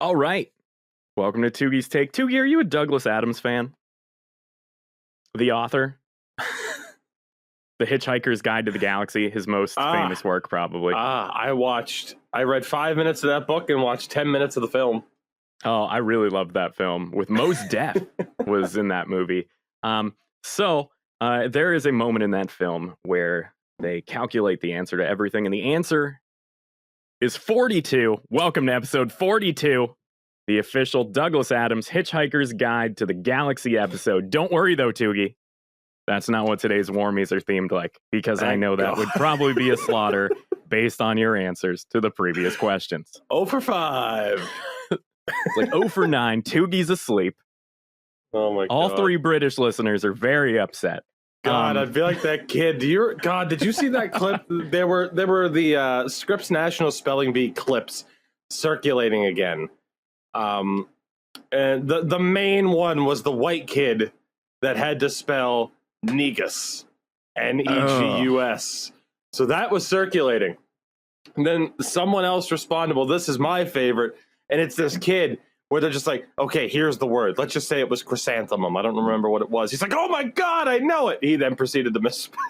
All right. Welcome to Tougie's Take. Tougie, are you a Douglas Adams fan? The author? The Hitchhiker's Guide to the Galaxy, his most famous work, probably. I read 5 minutes of that book and watched 10 minutes of the film. Oh, I really loved that film. With Mos Def was in that movie. There is a moment in that film where they calculate the answer to everything, and the answer is 42. Welcome to episode 42, the official Douglas Adams Hitchhiker's Guide to the Galaxy episode. Don't worry, though, Tougie. That's not what today's Warmies are themed like, because I know that would probably be a slaughter based on your answers to the previous questions. 0 for 5. It's like 0 for 9. Tougie's asleep. Oh my God. All three British listeners are very upset. God, I feel like that kid. Did you see that clip? There were the Scripps National Spelling Bee clips circulating again. And the main one was the white kid that had to spell Negus, Negus. So that was circulating. And then someone else responded, well, this is my favorite. And it's this kid where they're just like, okay, here's the word. Let's just say it was chrysanthemum. I don't remember what it was. He's like, oh my God, I know it. He then proceeded to misspell.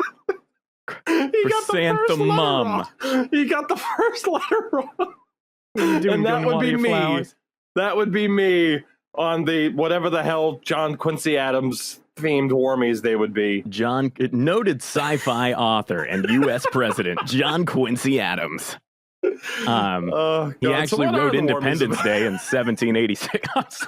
Chrysanthemum. He got the first letter wrong. And that would be me. Flowers? That would be me on the whatever the hell John Quincy Adams themed Warmies they would be. Noted sci-fi author and U.S. President John Quincy Adams. He actually wrote Independence Day in 1786.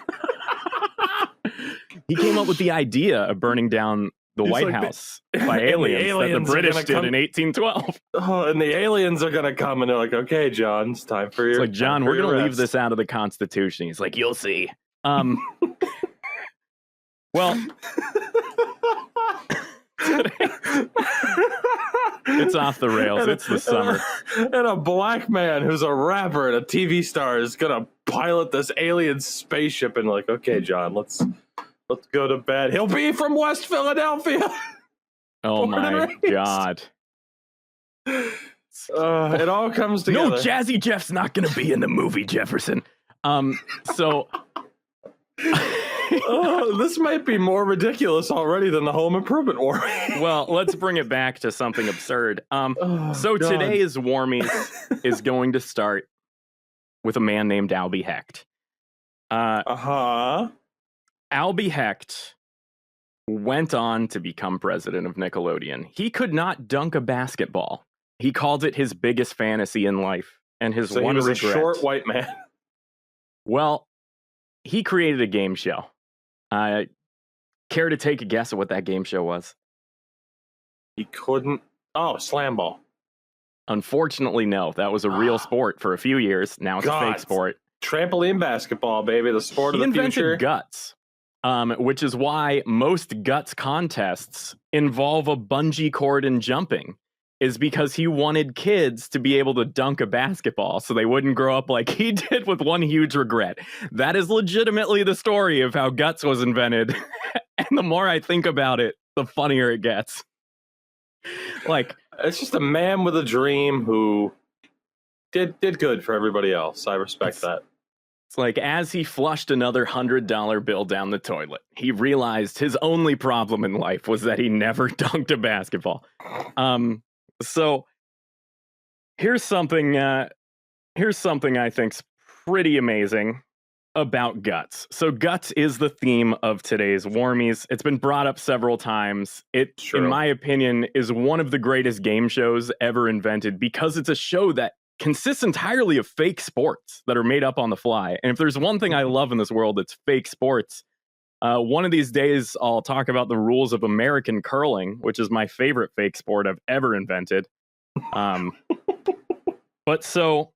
He came up with the idea of burning down the White House by aliens that the British did in 1812. Oh, and the aliens are going to come, and they're like, okay, John, it's time for your... It's like, John, we're going to leave this out of the Constitution. He's like, you'll see. Well... It's off the rails. It's the summer. And a black man who's a rapper and a TV star is going to pilot this alien spaceship and like, okay, John, let's go to bed. He'll be from West Philadelphia. Oh my God. It all comes together. No, Jazzy Jeff's not going to be in the movie, Jefferson. This might be more ridiculous already than the Home Improvement War. Well, let's bring it back to something absurd. Today's Warmies is going to start with a man named Albie Hecht. Albie Hecht went on to become president of Nickelodeon. He could not dunk a basketball. He called it his biggest fantasy in life, and his one regret. He was a short white man. Well, he created a game show. Care to take a guess at what that game show was? He couldn't. Oh, slam ball. Unfortunately, no. That was a real sport for a few years. Now it's a fake sport. Trampoline basketball, baby. The sport of the future. He invented guts, which is why most guts contests involve a bungee cord and jumping, is because he wanted kids to be able to dunk a basketball so they wouldn't grow up like he did with one huge regret. That is legitimately the story of how guts was invented. And the more I think about it, the funnier it gets. Like, it's just a man with a dream who did good for everybody else. I respect that. It's like, as he flushed another $100 bill down the toilet, he realized his only problem in life was that he never dunked a basketball. So here's something I think's pretty amazing about guts. So guts is the theme of today's Warmies. It's been brought up several times. It, in my opinion, is one of the greatest game shows ever invented because it's a show that consists entirely of fake sports that are made up on the fly. And if there's one thing I love in this world, it's fake sports. One of these days, I'll talk about the rules of American curling, which is my favorite fake sport I've ever invented. But so,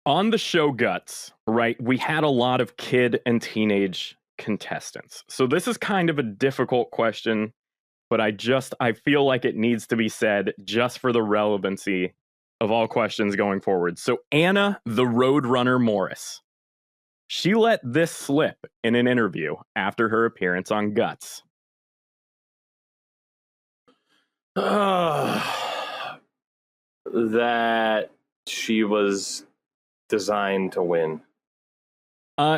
on the show Guts, right, we had a lot of kid and teenage contestants. So this is kind of a difficult question, but I feel like it needs to be said just for the relevancy of all questions going forward. So Anna, the Roadrunner Morris, she let this slip in an interview after her appearance on Guts. That she was designed to win.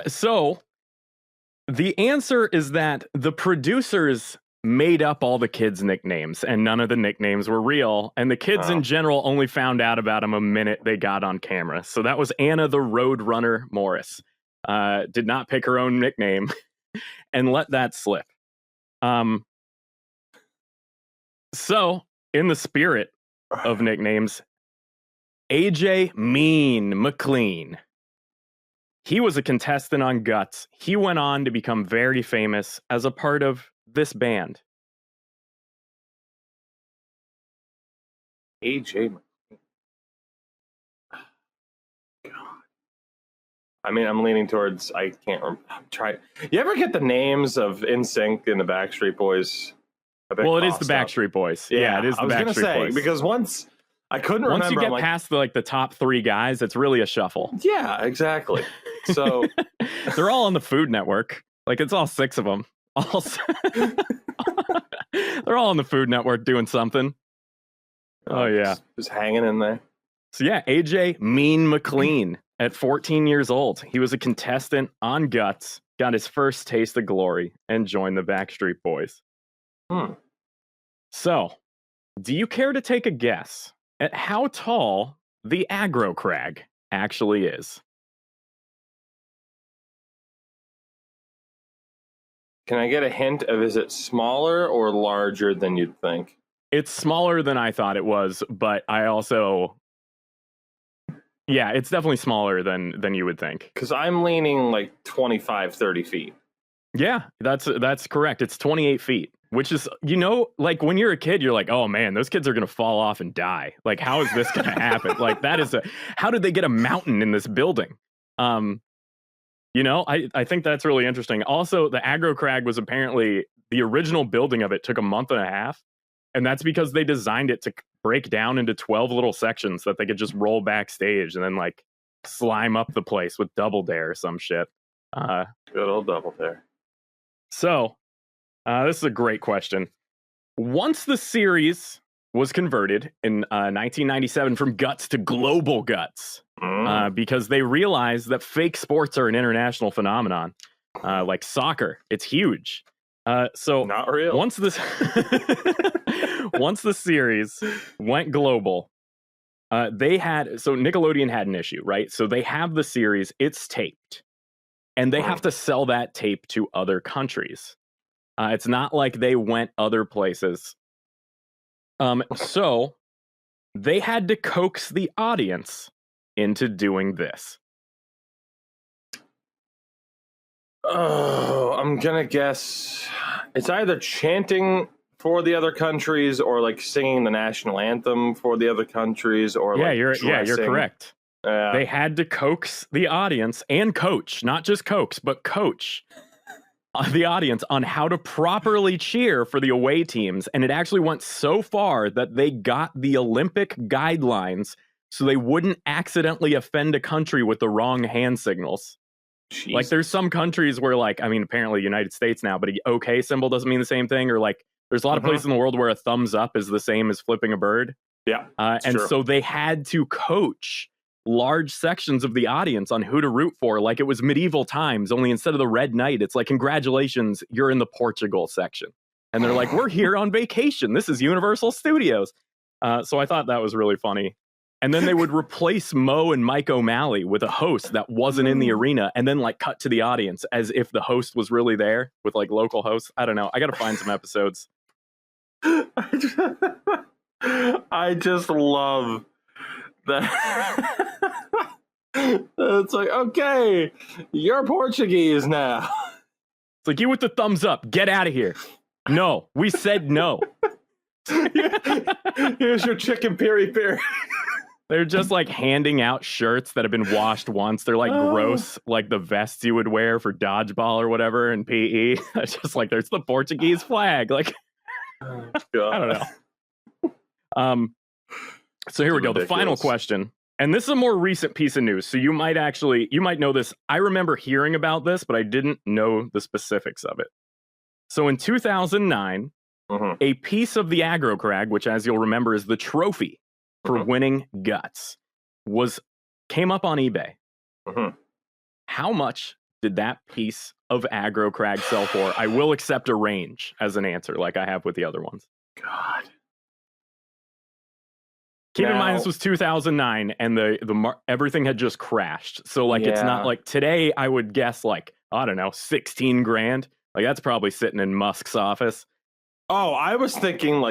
So the answer is that the producers made up all the kids' nicknames, and none of the nicknames were real. And the kids in general only found out about them a minute they got on camera. So that was Anna the Roadrunner Morris. Did not pick her own nickname and let that slip. So, in the spirit of nicknames, AJ Mean McLean. He was a contestant on Guts. He went on to become very famous as a part of this band. AJ McLean. God. I mean, I'm leaning towards, I can't remember. Try. You ever get the names of NSYNC and the Backstreet Boys? Well, it is the Backstreet Boys. Yeah, it is the Backstreet Boys. Because once I couldn't remember. Once you get past the top three guys, it's really a shuffle. Yeah, exactly. So they're all on the Food Network. Like, it's all six of them. They're all on the Food Network doing something. Oh yeah, just hanging in there. So yeah, AJ Mean McLean at 14 years old, he was a contestant on Guts, got his first taste of glory, and joined the Backstreet Boys. So, do you care to take a guess at how tall the aggro crag actually is? Can I get a hint of, is it smaller or larger than you'd think? It's smaller than I thought it was, but I also... Yeah, it's definitely smaller than you would think. Because I'm leaning like 25, 30 feet. Yeah, that's correct. It's 28 feet, which is, like when you're a kid, you're like, oh man, those kids are going to fall off and die. Like, how is this going to happen? Like, how did they get a mountain in this building? I think that's really interesting. Also, the aggro crag was apparently, the original building of it took a month and a half. And that's because they designed it to break down into 12 little sections that they could just roll backstage and then like slime up the place with Double Dare or some shit. Good old Double Dare. So, this is a great question. Once the series was converted in 1997 from Guts to Global Guts, because they realized that fake sports are an international phenomenon, like soccer, it's huge. So not real. Once the series went global, Nickelodeon had an issue, right? So they have the series, it's taped, and they have to sell that tape to other countries. It's not like they went other places. So they had to coax the audience into doing this. Oh, I'm gonna guess it's either chanting for the other countries or like singing the national anthem for the other countries, or you're correct. They had to coax the audience and coach, not just coax, but coach the audience on how to properly cheer for the away teams. And it actually went so far that they got the Olympic guidelines so they wouldn't accidentally offend a country with the wrong hand signals. Jesus. Like, there's some countries where, like, I mean, apparently United States now, but a OK symbol doesn't mean the same thing. Or, like, there's a lot of places in the world where a thumbs up is the same as flipping a bird. Yeah. And so they had to coach large sections of the audience on who to root for, like it was medieval times, only instead of the Red Knight, it's like, congratulations, you're in the Portugal section. And they're like, we're here on vacation. This is Universal Studios. So I thought that was really funny. And then they would replace Mo and Mike O'Malley with a host that wasn't in the arena, and then like cut to the audience as if the host was really there with like local hosts. I don't know. I got to find some episodes. I just love that. It's like, okay, you're Portuguese now. It's like, you with the thumbs up. Get out of here. No, we said no. Here's your chicken peri-peri. They're just like handing out shirts that have been washed once. They're like gross, like the vests you would wear for dodgeball or whatever in PE. It's just like, there's the Portuguese flag. Like, I don't know. So here we go. The final question. And this is a more recent piece of news. So you might know this. I remember hearing about this, but I didn't know the specifics of it. So in 2009, a piece of the aggro crag, which as you'll remember is the trophy for winning Guts, came up on eBay. How much did that piece of aggro crag sell for? I will accept a range as an answer, like I have with the other ones. God. Keep in mind, this was 2009, and everything had just crashed. So, like, it's not like today. I would guess, like, I don't know, 16 grand. Like, that's probably sitting in Musk's office. Oh, I was thinking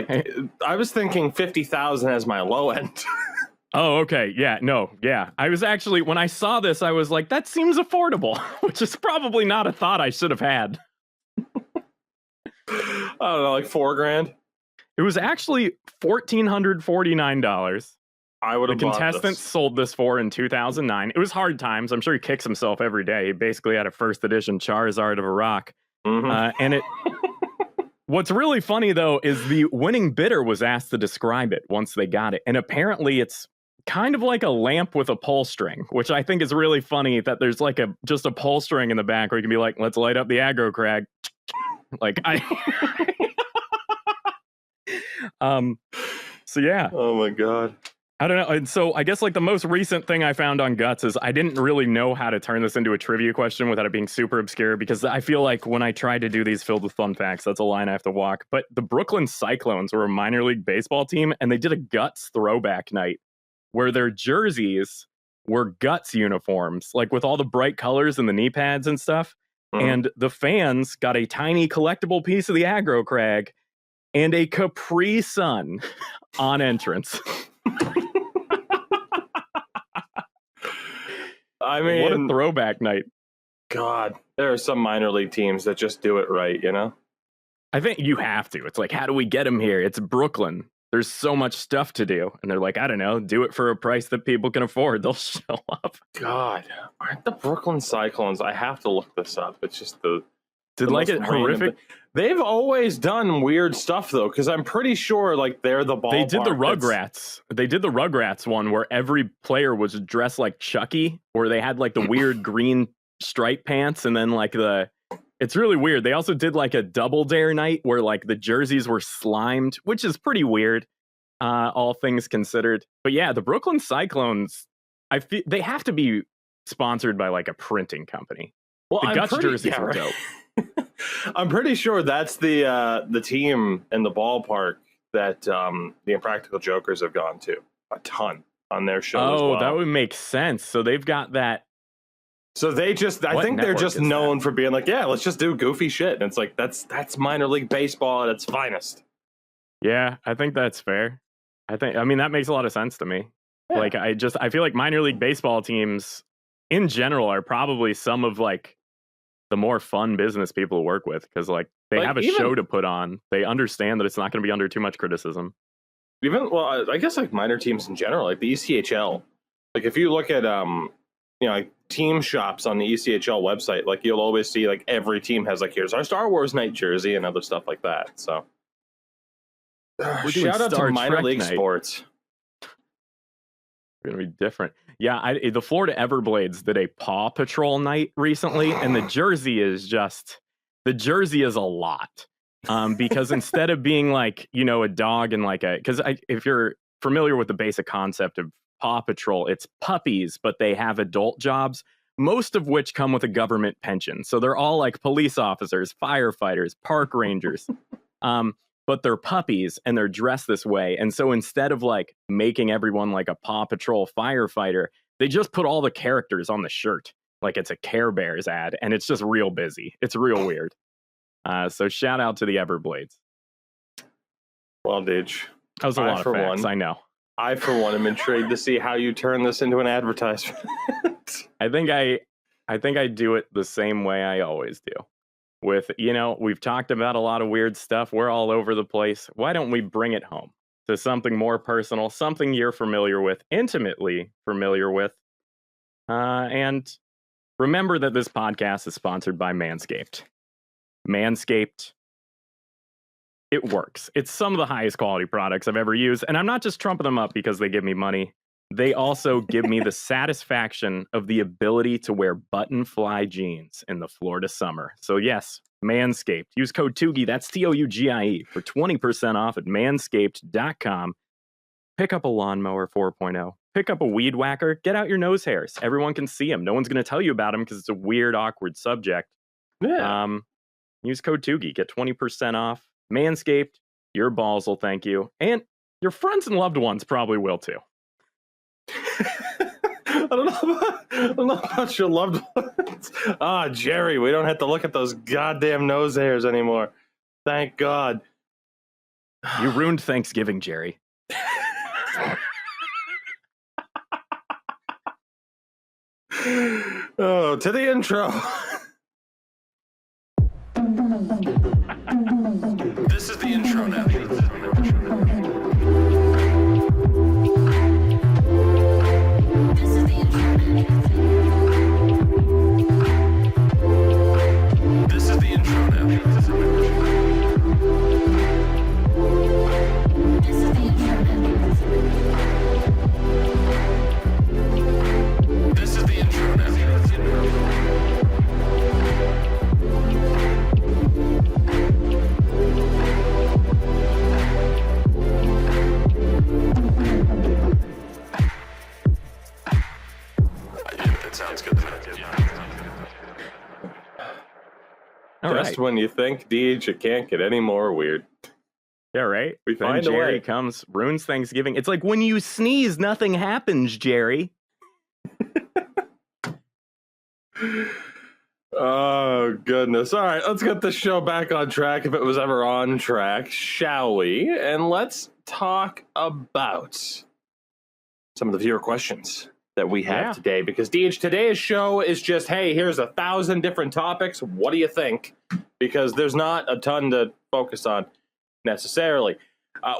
50,000 as my low end. Oh, okay. Yeah, no, yeah. I was actually, when I saw this, I was like, that seems affordable, which is probably not a thought I should have had. I don't know, like $4,000. It was actually $1,449. I would have The contestant sold this for in 2009. It was hard times. I'm sure he kicks himself every day. He basically had a first edition Charizard of a rock. Mm-hmm. And what's really funny, though, is the winning bidder was asked to describe it once they got it. And apparently it's kind of like a lamp with a pull string, which I think is really funny that there's like just a pull string in the back where you can be like, let's light up the aggro crag. Like, so yeah. Oh my God. I don't know. And so I guess like the most recent thing I found on Guts is I didn't really know how to turn this into a trivia question without it being super obscure, because I feel like when I try to do these filled with fun facts, that's a line I have to walk. But the Brooklyn Cyclones were a minor league baseball team, and they did a Guts throwback night where their jerseys were Guts uniforms, like with all the bright colors and the knee pads and stuff. Mm-hmm. And the fans got a tiny collectible piece of the aggro crag and a Capri Sun on entrance. I mean, what a throwback night. God, there are some minor league teams that just do it right, you know? I think you have to. It's like, how do we get them here? It's Brooklyn. There's so much stuff to do. And they're like, I don't know, do it for a price that people can afford. They'll show up. God, aren't the Brooklyn Cyclones? I have to look this up. It's just Did like it horrific? They've always done weird stuff, though, because I'm pretty sure, like, they're the ballpark. They did the Rugrats. They did the Rugrats one where every player was dressed like Chucky, where they had, like, the weird green stripe pants, and then, like, it's really weird. They also did, like, a Double Dare night where, like, the jerseys were slimed, which is pretty weird, all things considered. But, yeah, the Brooklyn Cyclones, I feel they have to be sponsored by, like, a printing company. Well, the Guts jerseys were dope. I'm pretty sure that's the team in the ballpark that the Impractical Jokers have gone to a ton on their show as well. That would make sense. So they've got that. So I think they're just known for being like, yeah, let's just do goofy shit. And it's like, that's minor league baseball at its finest. Yeah, I think that's fair. I mean, that makes a lot of sense to me. Yeah. Like, I feel like minor league baseball teams in general are probably some of like the more fun business people to work with, because like they have a show to put on. They understand that it's not going to be under too much criticism. I guess like minor teams in general, like the ECHL. Like if you look at like team shops on the ECHL website, like you'll always see like every team has like, here's our Star Wars night jersey and other stuff like that. So shout out to minor league sports. Going to be different. Yeah, the Florida Everblades did a Paw Patrol night recently, and the jersey is a lot. Because instead of being like, you know, a dog and like because if you're familiar with the basic concept of Paw Patrol, it's puppies, but they have adult jobs, most of which come with a government pension. So they're all like police officers, firefighters, park rangers. But they're puppies and they're dressed this way. And so instead of like making everyone like a Paw Patrol firefighter, they just put all the characters on the shirt. Like it's a Care Bears ad, and it's just real busy. It's real weird. So shout out to the Everblades. Well, dude, that was a lot of facts. I know. I, for one, am intrigued to see how you turn this into an advertisement. I think I do it the same way I always do. With, you know, we've talked about a lot of weird stuff. We're all over the place. Why don't we bring it home to something more personal, something you're familiar with, intimately familiar with? And remember that this podcast is sponsored by Manscaped. Manscaped, it works. It's some of the highest quality products I've ever used. And I'm not just trumping them up because they give me money. They also give me the satisfaction of the ability to wear button-fly jeans in the Florida summer. So yes, Manscaped. Use code Tougie, that's Tougie, for 20% off at manscaped.com. Pick up a lawnmower 4.0. Pick up a weed whacker. Get out your nose hairs. Everyone can see them. No one's going to tell you about them because it's a weird, awkward subject. Yeah. Use code Tougie. Get 20% off. Manscaped, your balls will thank you. And your friends and loved ones probably will too. I don't know about your loved ones. Jerry, we don't have to look at those goddamn nose hairs anymore. Thank God. You ruined Thanksgiving, Jerry. Oh, to the intro. This is the intro now. This is the intro now. This is the intro now. It sounds good. All Just right. when you think, Deej, it can't get any more weird. Yeah, right? We Then find a Jerry way. comes, ruins Thanksgiving. It's like when you sneeze, nothing happens, Jerry. Oh, goodness. All right, let's get this show back on track if it was ever on track, shall we? And let's talk about some of the viewer questions that we have Yeah. today. Because, Deej, today's show is just, hey, here's 1,000 different topics. What do you think? Because there's not a ton to focus on necessarily.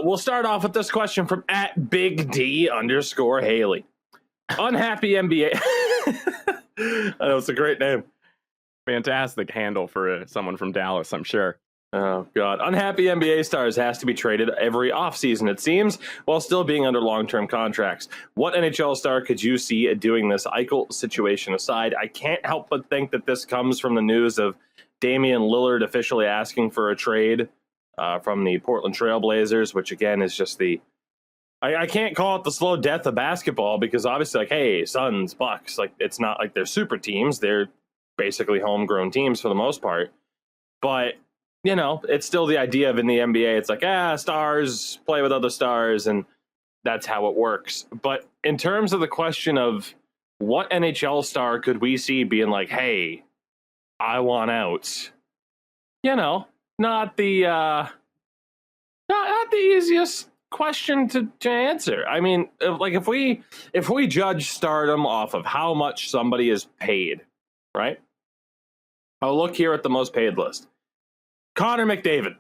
We'll start off with this question from @BigD_Haley. Unhappy NBA. I know, it's a great name. Fantastic handle for someone from Dallas, I'm sure. Oh, God. Unhappy NBA stars has to be traded every offseason, it seems, while still being under long-term contracts. What NHL star could you see doing this? Eichel situation aside, I can't help but think that this comes from the news of Damian Lillard officially asking for a trade from the Portland Trail Blazers, which, again, is just the... I can't call it the slow death of basketball because, obviously, like, hey, Suns, Bucks, like, it's not like they're super teams. They're basically homegrown teams for the most part. But... you know, it's still the idea of in the NBA, it's like, stars play with other stars, and that's how it works. But in terms of the question of what NHL star could we see being like, hey, I want out? You know, not the not the easiest question to answer. I mean, if we judge stardom off of how much somebody is paid, right? I'll look here at the most paid list. Connor McDavid.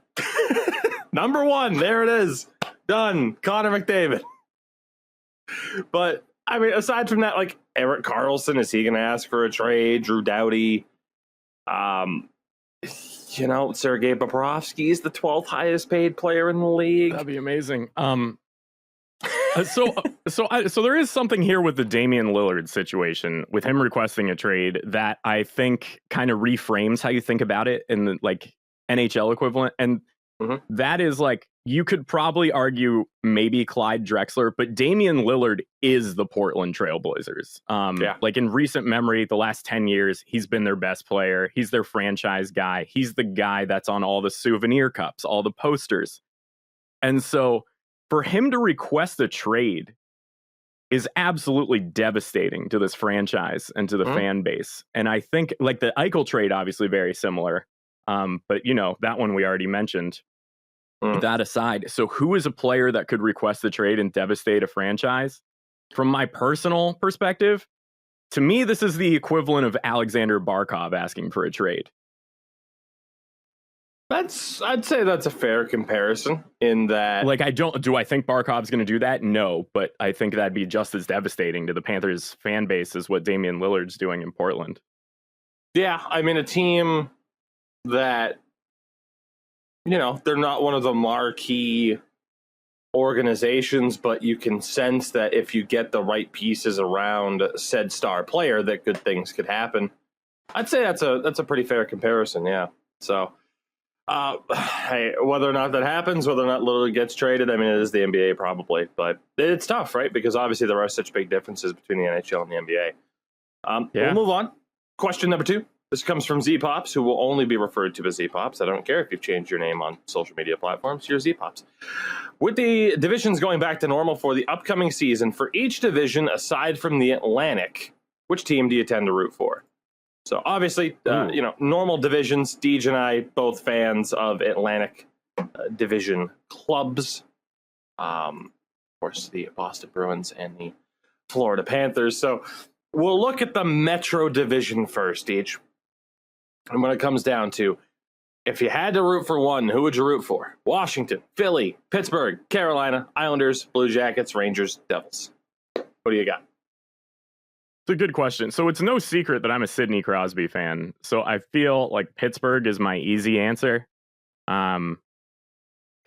Number one. There it is. Done. Connor McDavid. But, I mean, aside from that, like, Erik Karlsson, is he going to ask for a trade? Drew Doughty. You know, Sergei Bobrovsky is the 12th highest paid player in the league. That'd be amazing. So there is something here with the Damian Lillard situation, with him requesting a trade, that I think kind of reframes how you think about it in the, like, NHL equivalent. And that is, like, you could probably argue maybe Clyde Drexler, but Damian Lillard is the Portland Trail Blazers. Like, in recent memory, the last 10 years, he's been their best player. He's their franchise guy. He's the guy that's on all the souvenir cups, all the posters. And so for him to request a trade is absolutely devastating to this franchise and to the fan base. And I think, like, the Eichel trade, obviously very similar. But, you know, that one we already mentioned. That aside, so who is a player that could request the trade and devastate a franchise? From my personal perspective, to me, this is the equivalent of Alexander Barkov asking for a trade. I'd say that's a fair comparison in that. Like, do I think Barkov's going to do that? No, but I think that'd be just as devastating to the Panthers fan base as what Damian Lillard's doing in Portland. Yeah, I mean, a team that, you know, they're not one of the marquee organizations, but you can sense that if you get the right pieces around said star player, that good things could happen. I'd say that's a pretty fair comparison, yeah. So, Hey, whether or not that happens, whether or not Lillard gets traded, I mean, it is the NBA probably, but it's tough, right? Because obviously there are such big differences between the NHL and the NBA. Yeah. We'll move on. Question number 2. This comes from Z-Pops, who will only be referred to as Z-Pops. I don't care if you've changed your name on social media platforms. You're Z-Pops. With the divisions going back to normal for the upcoming season, for each division aside from the Atlantic, which team do you tend to root for? So obviously, normal divisions. Deej and I both fans of Atlantic division clubs. Of course, the Boston Bruins and the Florida Panthers. So we'll look at the Metro division first, Deej. And when it comes down to, if you had to root for one, who would you root for? Washington, Philly, Pittsburgh, Carolina, Islanders, Blue Jackets, Rangers, Devils. What do you got? It's a good question. So it's no secret that I'm a Sidney Crosby fan. So I feel like Pittsburgh is my easy answer. I've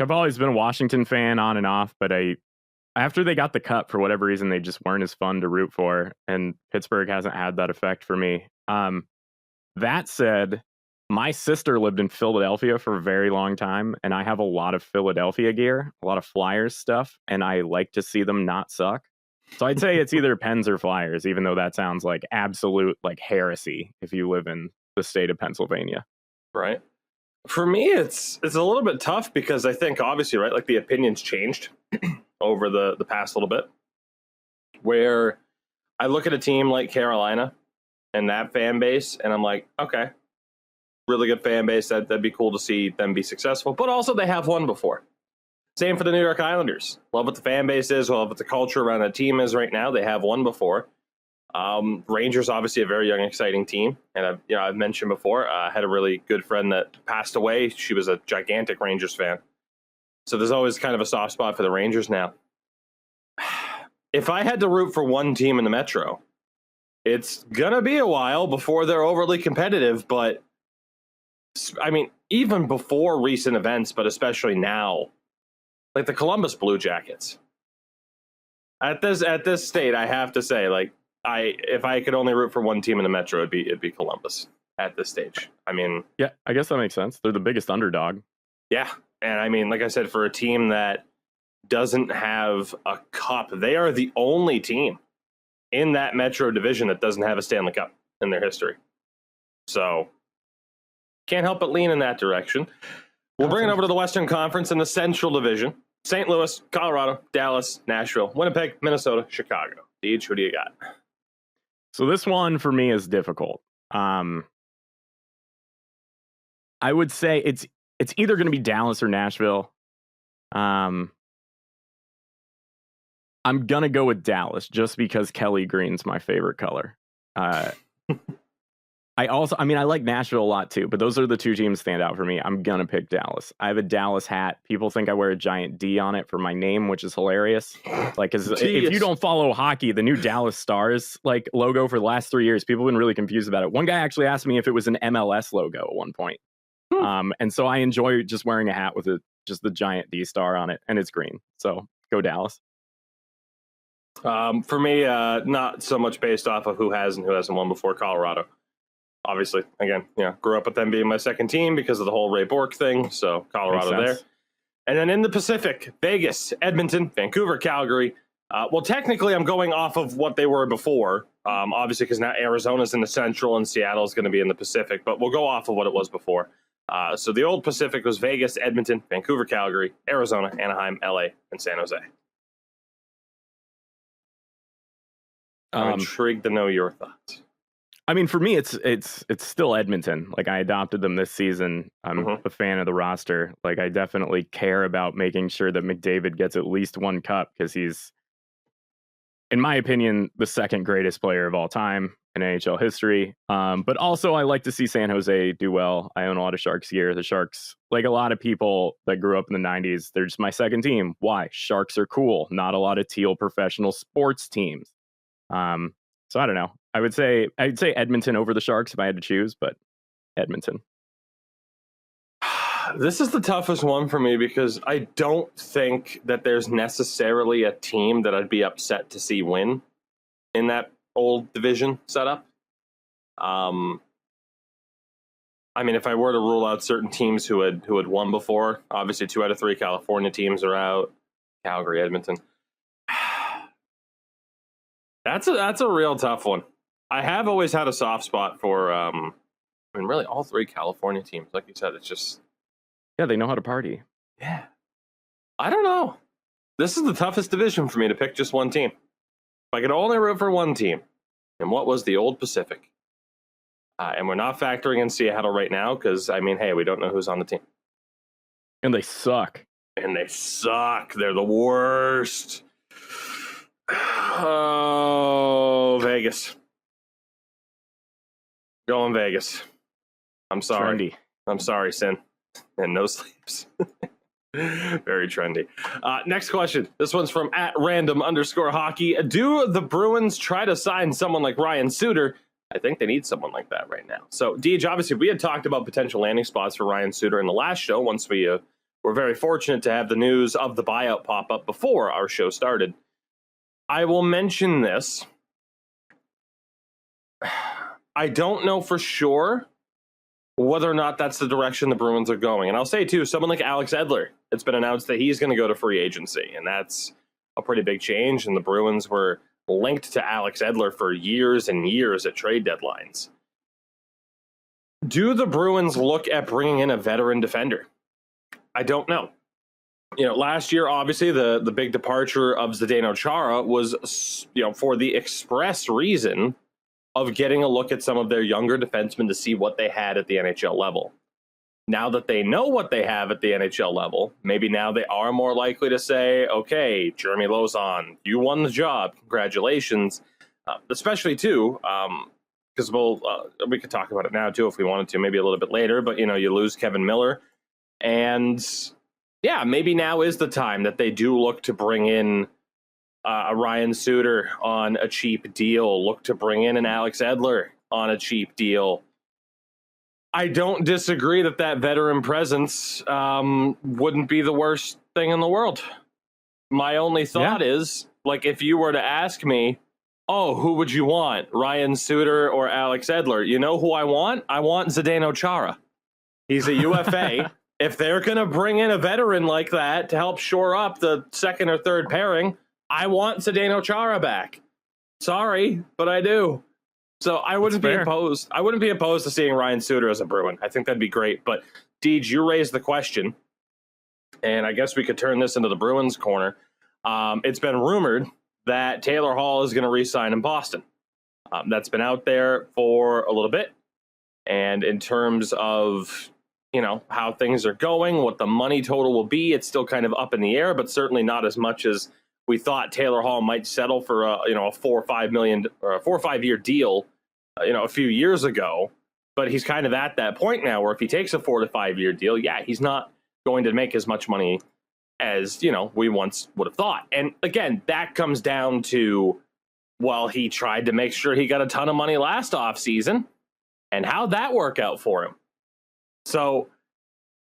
always been a Washington fan on and off, but after they got the cup, for whatever reason, they just weren't as fun to root for, and Pittsburgh hasn't had that effect for me. That said, my sister lived in Philadelphia for a very long time, and I have a lot of Philadelphia gear, a lot of Flyers stuff, and I like to see them not suck. So I'd say it's either Pens or Flyers, even though that sounds like absolute heresy if you live in the state of Pennsylvania. Right. For me, it's a little bit tough because I think obviously, right, the opinions changed over the past little bit. Where I look at a team like Carolina and that fan base, and I'm like, okay, really good fan base. That'd be cool to see them be successful. But also, they have won before. Same for the New York Islanders. Love what the fan base is. Love what the culture around the team is right now. They have won before. Rangers, obviously, a very young, exciting team. And I've mentioned before, I had a really good friend that passed away. She was a gigantic Rangers fan. So there's always kind of a soft spot for the Rangers now. If I had to root for one team in the Metro, it's going to be a while before they're overly competitive. But, I mean, even before recent events, but especially now, the Columbus Blue Jackets. At this state, I have to say, if I could only root for one team in the Metro, it'd be Columbus at this stage. I mean, yeah, I guess that makes sense. They're the biggest underdog. Yeah, and I mean, like I said, for a team that doesn't have a cup, they are the only team in that Metro division that doesn't have a Stanley Cup in their history. So, can't help but lean in that direction. We'll bring it over to the Western Conference in the Central Division. St. Louis, Colorado, Dallas, Nashville, Winnipeg, Minnesota, Chicago. Deej, who do you got? So this one for me is difficult. I would say it's either going to be Dallas or Nashville. I'm going to go with Dallas just because Kelly Green's my favorite color. I like Nashville a lot too, but those are the two teams that stand out for me. I'm going to pick Dallas. I have a Dallas hat. People think I wear a giant D on it for my name, which is hilarious. Cause if you don't follow hockey, the new Dallas Stars logo for the last 3 years, people have been really confused about it. One guy actually asked me if it was an MLS logo at one point. And so I enjoy just wearing a hat with just the giant D star on it, and it's green. So go Dallas. For me, not so much based off of who has and who hasn't won before. Colorado. Obviously, again, grew up with them being my second team because of the whole Ray Bourque thing. So Colorado there. And then in the Pacific, Vegas, Edmonton, Vancouver, Calgary. Well, technically, I'm going off of what they were before, obviously, because now Arizona's in the Central and Seattle's going to be in the Pacific. But we'll go off of what it was before. So the old Pacific was Vegas, Edmonton, Vancouver, Calgary, Arizona, Anaheim, LA, and San Jose. I'm intrigued to know your thoughts. I mean, for me, it's still Edmonton. I adopted them this season. I'm a fan of the roster. I definitely care about making sure that McDavid gets at least one cup because he's, in my opinion, the second greatest player of all time in NHL history. But also, I like to see San Jose do well. I own a lot of Sharks gear. The Sharks, like a lot of people that grew up in the 90s, they're just my second team. Why? Sharks are cool. Not a lot of teal professional sports teams. So I don't know. I'd say Edmonton over the Sharks if I had to choose, but Edmonton. This is the toughest one for me because I don't think that there's necessarily a team that I'd be upset to see win in that old division setup. I I mean, if I were to rule out certain teams who had won before, obviously 2 out of 3 California teams are out. Calgary, Edmonton. That's a real tough one. I have always had a soft spot for, really all 3 California teams. Like you said, it's just... Yeah, they know how to party. Yeah. I don't know. This is the toughest division for me to pick just one team. If I could only root for one team, and what was the old Pacific? And we're not factoring in Seattle right now because, hey, we don't know who's on the team. And they suck. They're the worst. Oh, Vegas. Going Vegas. I'm sorry. Trendy. I'm sorry, Sin. And no sleeps. Very trendy. Next question. This one's from @random_hockey. Do the Bruins try to sign someone like Ryan Suter? I think they need someone like that right now. So, Deej, obviously, we had talked about potential landing spots for Ryan Suter in the last show once we were very fortunate to have the news of the buyout pop up before our show started. I will mention this. I don't know for sure whether or not that's the direction the Bruins are going. And I'll say, too, someone like Alex Edler, it's been announced that he's going to go to free agency, and that's a pretty big change, and the Bruins were linked to Alex Edler for years and years at trade deadlines. Do the Bruins look at bringing in a veteran defender? I don't know. Last year, obviously, the big departure of Zdeno Chara was, for the express reason of getting a look at some of their younger defensemen to see what they had at the NHL level. Now that they know what they have at the NHL level, maybe now they are more likely to say, okay, Jeremy Lauzon, you won the job. Congratulations. Especially, too, because we could talk about it now, too, if we wanted to, maybe a little bit later. But, you lose Kevin Miller. And, yeah, maybe now is the time that they do look to bring in a Ryan Suter on a cheap deal, look to bring in an Alex Edler on a cheap deal. I don't disagree that veteran presence wouldn't be the worst thing in the world. My only thought is, if you were to ask me, who would you want, Ryan Suter or Alex Edler? You know who I want? I want Zdeno Chara. He's a UFA. If they're going to bring in a veteran like that to help shore up the second or third pairing, I want Zdeno Chara back. Sorry, but I do. So I wouldn't be opposed. I wouldn't be opposed to seeing Ryan Suter as a Bruin. I think that'd be great. But Deej, you raised the question, and I guess we could turn this into the Bruins corner. It's been rumored that Taylor Hall is going to re-sign in Boston. That's been out there for a little bit. And in terms of how things are going, what the money total will be, it's still kind of up in the air, but certainly not as much as we thought Taylor Hall might settle for a 4 or 5 year deal, a few years ago. But he's kind of at that point now where if he takes a 4 to 5 year deal, he's not going to make as much money as, we once would have thought. And again, that comes down to, he tried to make sure he got a ton of money last offseason, and how'd that work out for him? So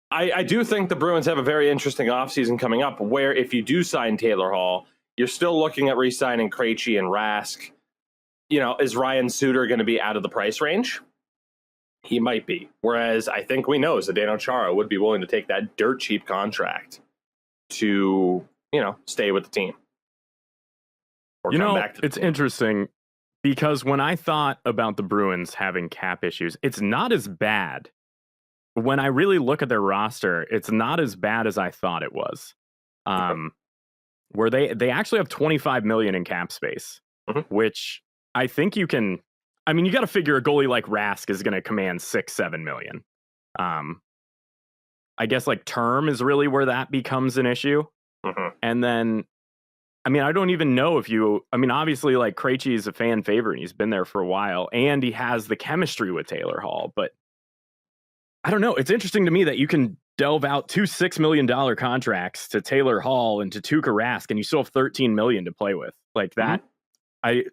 I do think the Bruins have a very interesting offseason coming up where if you do sign Taylor Hall, you're still looking at re-signing Krejci and Rask. Is Ryan Suter going to be out of the price range? He might be. Whereas I think we know Zdeno Chara would be willing to take that dirt cheap contract to, stay with the team. Or come back to the team. Interesting because when I thought about the Bruins having cap issues, it's not as bad. When I really look at their roster, it's not as bad as I thought it was. Where they actually have $25 million in cap space, which I think you can. I mean, you got to figure a goalie like Rask is going to command $6-7 million. I guess term is really where that becomes an issue. And then, I don't even know if you. Obviously, Krejci is a fan favorite. And he's been there for a while, and he has the chemistry with Taylor Hall, but. I don't know. It's interesting to me that you can delve out 2 $6 million contracts to Taylor Hall and to Tuukka Rask, and you still have $13 million to play with. That, I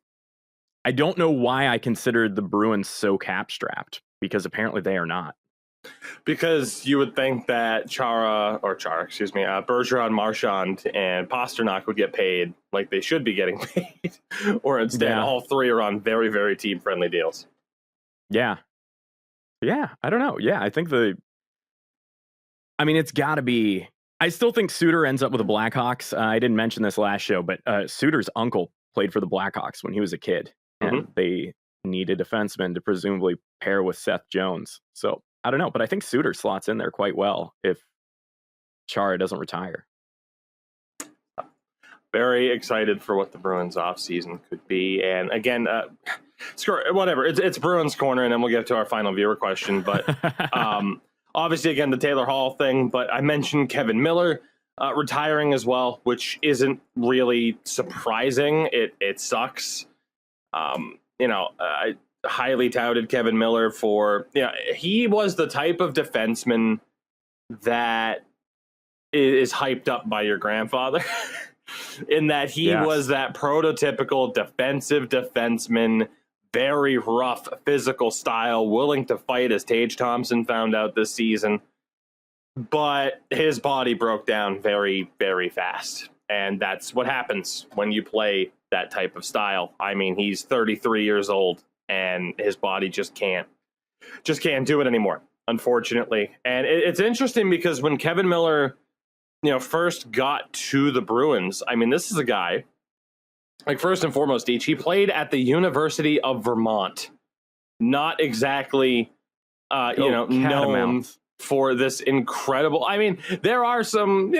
don't know why I considered the Bruins so cap strapped, because apparently they are not. Because you would think that Bergeron, Marchand, and Pasternak would get paid like they should be getting paid, or instead all three are on very, very team friendly deals. Yeah. Yeah, I don't know. Yeah, I think it's got to be. I still think Suter ends up with the Blackhawks. I didn't mention this last show, but Suter's uncle played for the Blackhawks when he was a kid, and they needed defensemen to presumably pair with Seth Jones. So I don't know, but I think Suter slots in there quite well if Chara doesn't retire. Very excited for what the Bruins offseason could be. And again, whatever. It's Bruins Corner, and then we'll get to our final viewer question. But obviously, again, the Taylor Hall thing. But I mentioned Kevin Miller retiring as well, which isn't really surprising. It sucks. I highly touted Kevin Miller for, he was the type of defenseman that is hyped up by your grandfather. In that he was that prototypical defensive defenseman, very rough physical style, willing to fight, as Tage Thompson found out this season. But his body broke down very, very fast. And that's what happens when you play that type of style. I mean, he's 33 years old and his body just can't do it anymore, unfortunately. And it's interesting because when Kevin Miller first got to the Bruins, I mean, this is a guy, like, first and foremost, he played at the University of Vermont. Not exactly, known for this incredible. I mean, there are some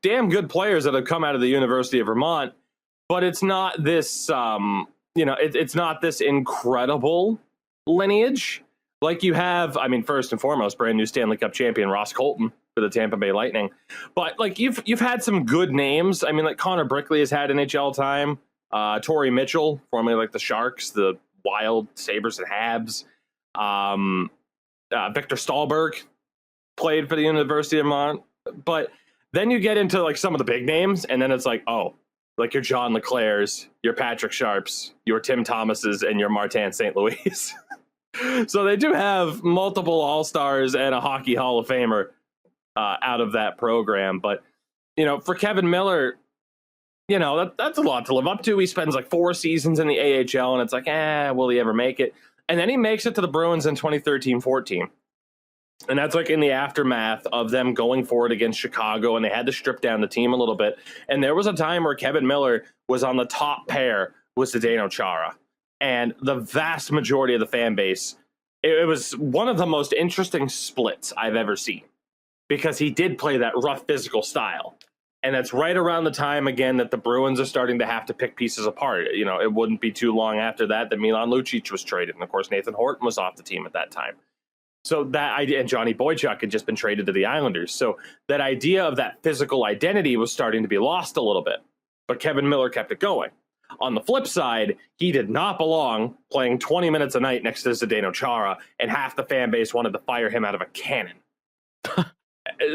damn good players that have come out of the University of Vermont, but it's not this, it's not this incredible lineage. Like you have, I mean, first and foremost, brand new Stanley Cup champion Ross Colton for the Tampa Bay Lightning. But like you've had some good names. I mean, like Connor Brickley has had NHL time. Torrey Mitchell, formerly like the Sharks, the Wild, Sabres, and Habs. Victor Stahlberg played for the University of Vermont. But then you get into like some of the big names, and then it's like, oh, like your John LeClairs, your Patrick Sharps, your Tim Thomases, and your Martin St. Louis. So they do have multiple All-Stars and a Hockey Hall of Famer out of that program. But, for Kevin Miller, that's a lot to live up to. He spends like 4 seasons in the AHL, and it's like, will he ever make it? And then he makes it to the Bruins in 2013-14. And that's like in the aftermath of them going forward against Chicago, and they had to strip down the team a little bit. And there was a time where Kevin Miller was on the top pair with Zdeno Chara. And the vast majority of the fan base, it was one of the most interesting splits I've ever seen, because he did play that rough physical style. And that's right around the time, again, that the Bruins are starting to have to pick pieces apart. It wouldn't be too long after that Milan Lucic was traded. And, of course, Nathan Horton was off the team at that time. So that idea, and Johnny Boychuk had just been traded to the Islanders. So that idea of that physical identity was starting to be lost a little bit. But Kevin Miller kept it going. On the flip side, he did not belong playing 20 minutes a night next to Zdeno Chara, and half the fan base wanted to fire him out of a cannon.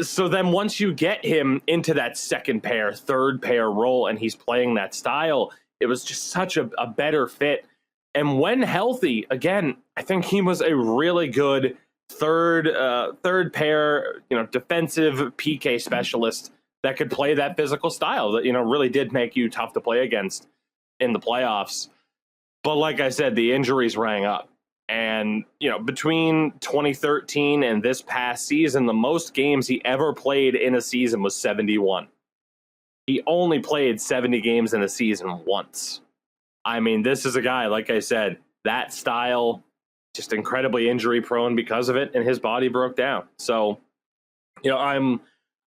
So then once you get him into that second pair, third pair role, and he's playing that style, it was just such a better fit. And when healthy, again, I think he was a really good third pair, defensive PK specialist that could play that physical style that, really did make you tough to play against in the playoffs. But like I said, the injuries rang up. And, between 2013 and this past season, the most games he ever played in a season was 71. He only played 70 games in a season once. I mean, this is a guy, like I said, that style, just incredibly injury prone because of it, and his body broke down. So, I'm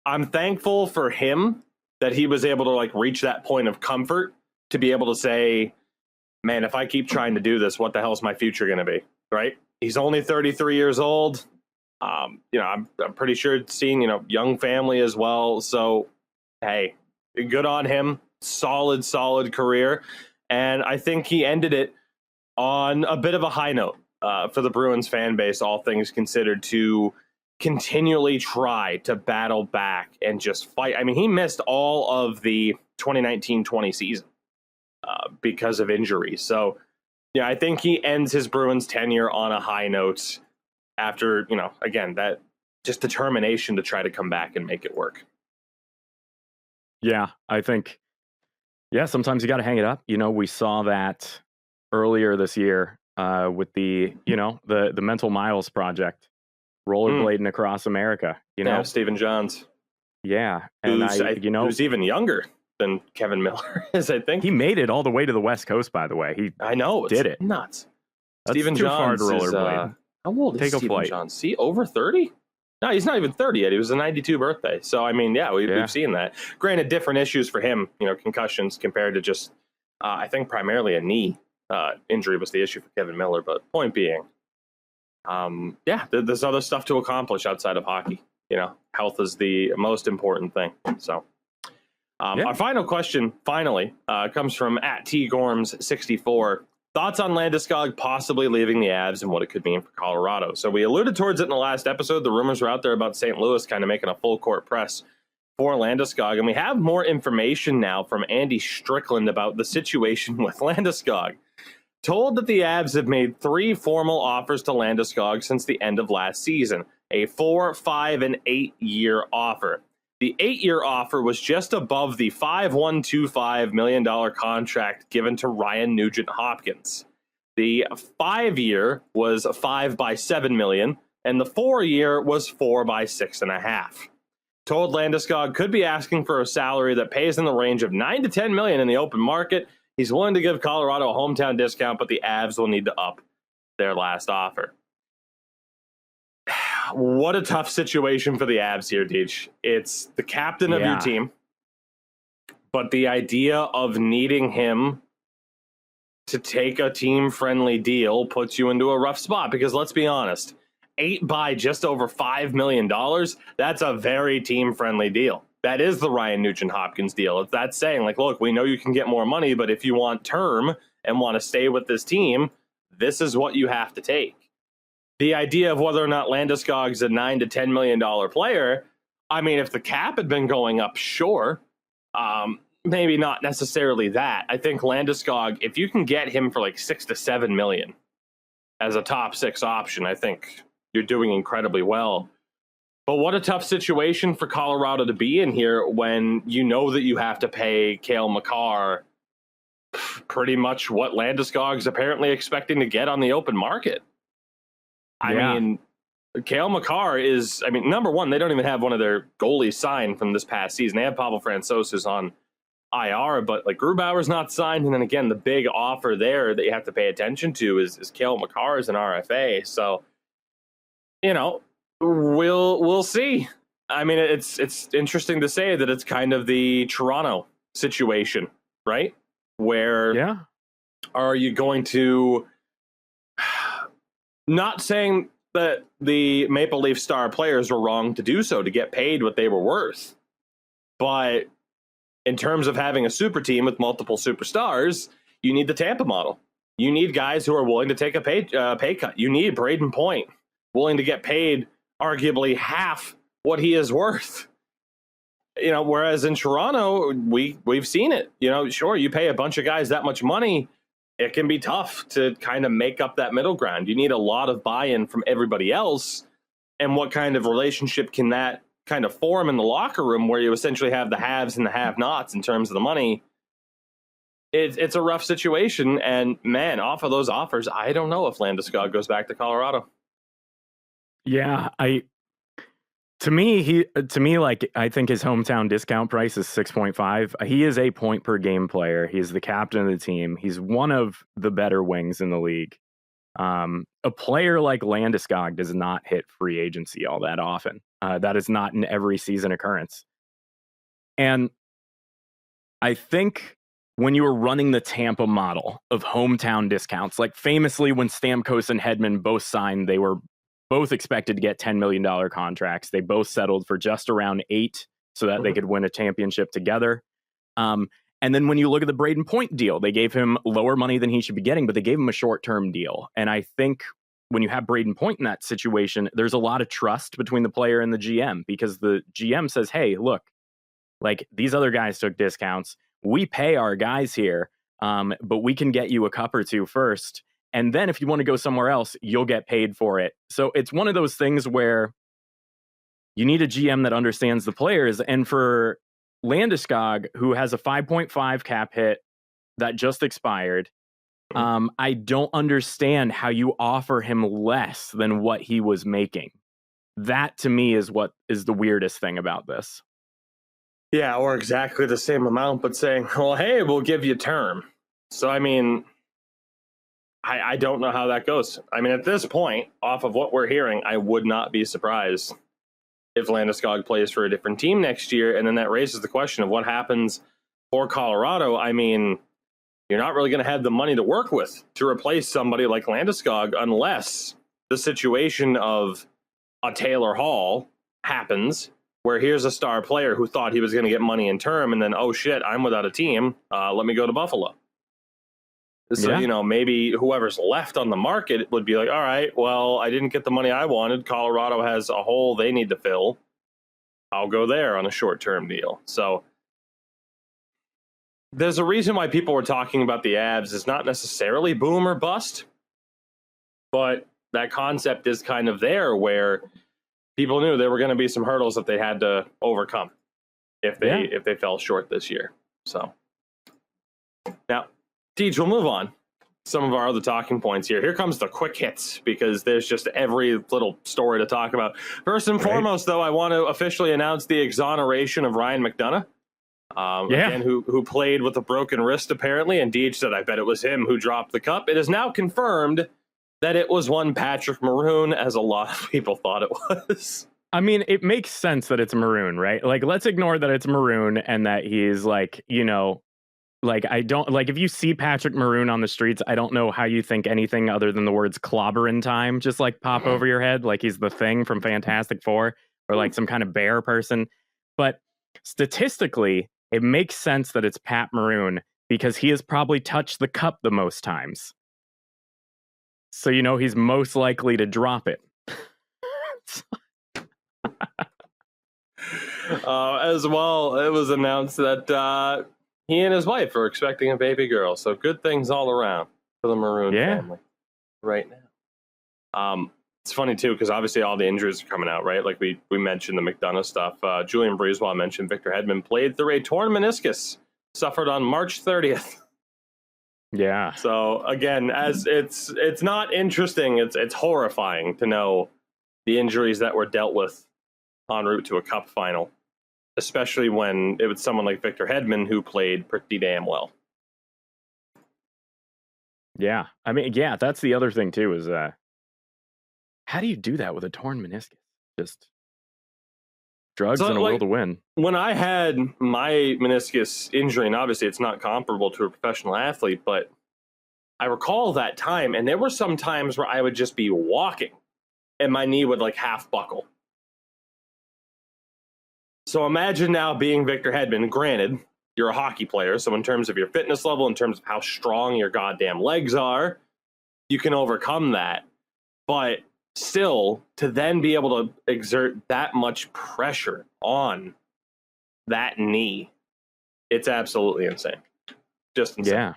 thankful for him that he was able to reach that point of comfort to be able to say, man, if I keep trying to do this, what the hell is my future going to be? Right? He's only 33 years old. I'm pretty sure seeing, young family as well. So, hey, good on him. Solid career. And I think he ended it on a bit of a high note for the Bruins fan base, all things considered, to continually try to battle back and just fight. I mean, he missed all of the 2019-20 season because of injury. So, I think he ends his Bruins tenure on a high note after, again, that just determination to try to come back and make it work. Yeah, I think, sometimes you got to hang it up. We saw that earlier this year with the the Mental Miles project, rollerblading across America. Stephen Johns. Yeah, and who's even younger than Kevin Miller is, I think. He made it all the way to the West Coast, by the way. I know, did it. Nuts. That's Stephen too Johns far to rollerblade. How old is Take a Stephen flight. Johns? See, over 30? No, he's not even 30 yet. He was a 92 birthday. So, I mean, we've seen that. Granted, different issues for him, concussions compared to just, I think, primarily a knee injury was the issue for Kevin Miller. But point being, there's other stuff to accomplish outside of hockey. Health is the most important thing. So, our final question, comes from @TGorms64. Thoughts on Landeskog possibly leaving the Avs and what it could mean for Colorado. So we alluded towards it in the last episode. The rumors were out there about St. Louis kind of making a full court press for Landeskog. And we have more information now from Andy Strickland about the situation with Landeskog. Told that the Avs have made 3 formal offers to Landeskog since the end of last season. A 4, 5, and 8-year offer. The 8-year offer was just above the $5.125 million contract given to Ryan Nugent-Hopkins. The 5-year was 5 by $7 million, and the 4-year was 4 by $6.5. Told Landeskog could be asking for a salary that pays in the range of $9 to $10 million in the open market. He's willing to give Colorado a hometown discount, but the Avs will need to up their last offer. What a tough situation for the Avs here, Deej. It's the captain of your team, but the idea of needing him to take a team-friendly deal puts you into a rough spot because, let's be honest, 8 by just over $5 million, that's a very team-friendly deal. That is the Ryan Nugent-Hopkins deal. It's that saying, like, look, we know you can get more money, but if you want term and want to stay with this team, this is what you have to take. The idea of whether or not Landeskog's a $9 to $10 million player, I mean, if the cap had been going up, sure. Maybe not necessarily that. I think Landeskog, if you can get him for like $6 to $7 million as a top 6 option, I think you're doing incredibly well. But what a tough situation for Colorado to be in here when you know that you have to pay Cale Makar pretty much what Landeskog's apparently expecting to get on the open market. I mean, Cale Makar is, number one, they don't even have one of their goalies signed from this past season. They have Pavel Francouz who's on IR, but like Grubauer's not signed. And then again, the big offer there that you have to pay attention to is Cale Makar as an RFA. So, we'll see. I mean, it's interesting to say that it's kind of the Toronto situation, right? Where are you going to... Not saying that the Maple Leaf star players were wrong to do so, to get paid what they were worth. But in terms of having a super team with multiple superstars, you need the Tampa model. You need guys who are willing to take a pay cut. You need Braden Point willing to get paid arguably half what he is worth. Whereas in Toronto, we've seen it. Sure, you pay a bunch of guys that much money, it can be tough to kind of make up that middle ground. You need a lot of buy-in from everybody else. And what kind of relationship can that kind of form in the locker room where you essentially have the haves and the have-nots in terms of the money? It's a rough situation. And, man, off of those offers, I don't know if Landeskog goes back to Colorado. Yeah, I think his hometown discount price is 6.5. He is a point per game player. He's the captain of the team. He's one of the better wings in the league. A player like Landeskog does not hit free agency all that often. That is not an every season occurrence. And I think when you were running the Tampa model of hometown discounts, like famously when Stamkos and Hedman both signed, they were both expected to get $10 million contracts. They both settled for just around 8 so that they could win a championship together. And then when you look at the Braden Point deal, they gave him lower money than he should be getting, but they gave him a short-term deal. And I think when you have Braden Point in that situation, there's a lot of trust between the player and the GM because the GM says, hey, look, like these other guys took discounts. We pay our guys here, but we can get you a cup or two first. And then if you want to go somewhere else, you'll get paid for it. So it's one of those things where you need a GM that understands the players. And for Landeskog, who has a 5.5 cap hit that just expired, I don't understand how you offer him less than what he was making. That to me is what is the weirdest thing about this. Yeah, or exactly the same amount, but saying, well, hey, we'll give you term. So, I mean, I don't know how that goes. I mean, at this point, off of what we're hearing, I would not be surprised if Landeskog plays for a different team next year. And then that raises the question of what happens for Colorado. I mean, you're not really going to have the money to work with to replace somebody like Landeskog unless the situation of a Taylor Hall happens, where here's a star player who thought he was going to get money in term, and then, oh shit, I'm without a team. Let me go to Buffalo. So, you know, maybe whoever's left on the market would be like, all right, well, I didn't get the money I wanted. Colorado has a hole they need to fill. I'll go there on a short-term deal. So there's a reason why people were talking about the Avs. It's not necessarily boom or bust, but that concept is kind of there where people knew there were going to be some hurdles that they had to overcome if they fell short this year. So now, Deej, we'll move on. Some of our other talking points here. Here comes the quick hits, because there's just every little story to talk about. First and foremost, though, I want to officially announce the exoneration of Ryan McDonough. Again, who played with a broken wrist, apparently, and Deej said, I bet it was him who dropped the cup. It is now confirmed that it was one Patrick Maroon, as a lot of people thought it was. I mean, it makes sense that it's Maroon, right? Like, let's ignore that it's Maroon and that he's like, you know, like, I don't, like, if you see Patrick Maroon on the streets, I don't know how you think anything other than the words clobberin' time just like pop over your head, like he's the Thing from Fantastic Four, or like some kind of bear person. But statistically, it makes sense that it's Pat Maroon, because he has probably touched the cup the most times. So, you know, he's most likely to drop it. As well, it was announced that he and his wife are expecting a baby girl. So good things all around for the Maroon family right now. It's funny, too, because obviously all the injuries are coming out, right? Like we mentioned the McDonough stuff. Julian Breezewell mentioned Victor Hedman played through a torn meniscus, suffered on March 30th. Yeah. So again, as it's not interesting, it's horrifying to know the injuries that were dealt with en route to a cup final, especially when it was someone like Victor Hedman who played pretty damn well. Yeah. I mean, yeah, that's the other thing too, is how do you do that with a torn meniscus? Just drugs and a will to win. When I had my meniscus injury, and obviously it's not comparable to a professional athlete, but I recall that time, and there were some times where I would just be walking and my knee would like half buckle. So imagine now being Victor Hedman. Granted, you're a hockey player, so in terms of your fitness level, in terms of how strong your goddamn legs are, you can overcome that. But still, to then be able to exert that much pressure on that knee, it's absolutely insane. Just insane.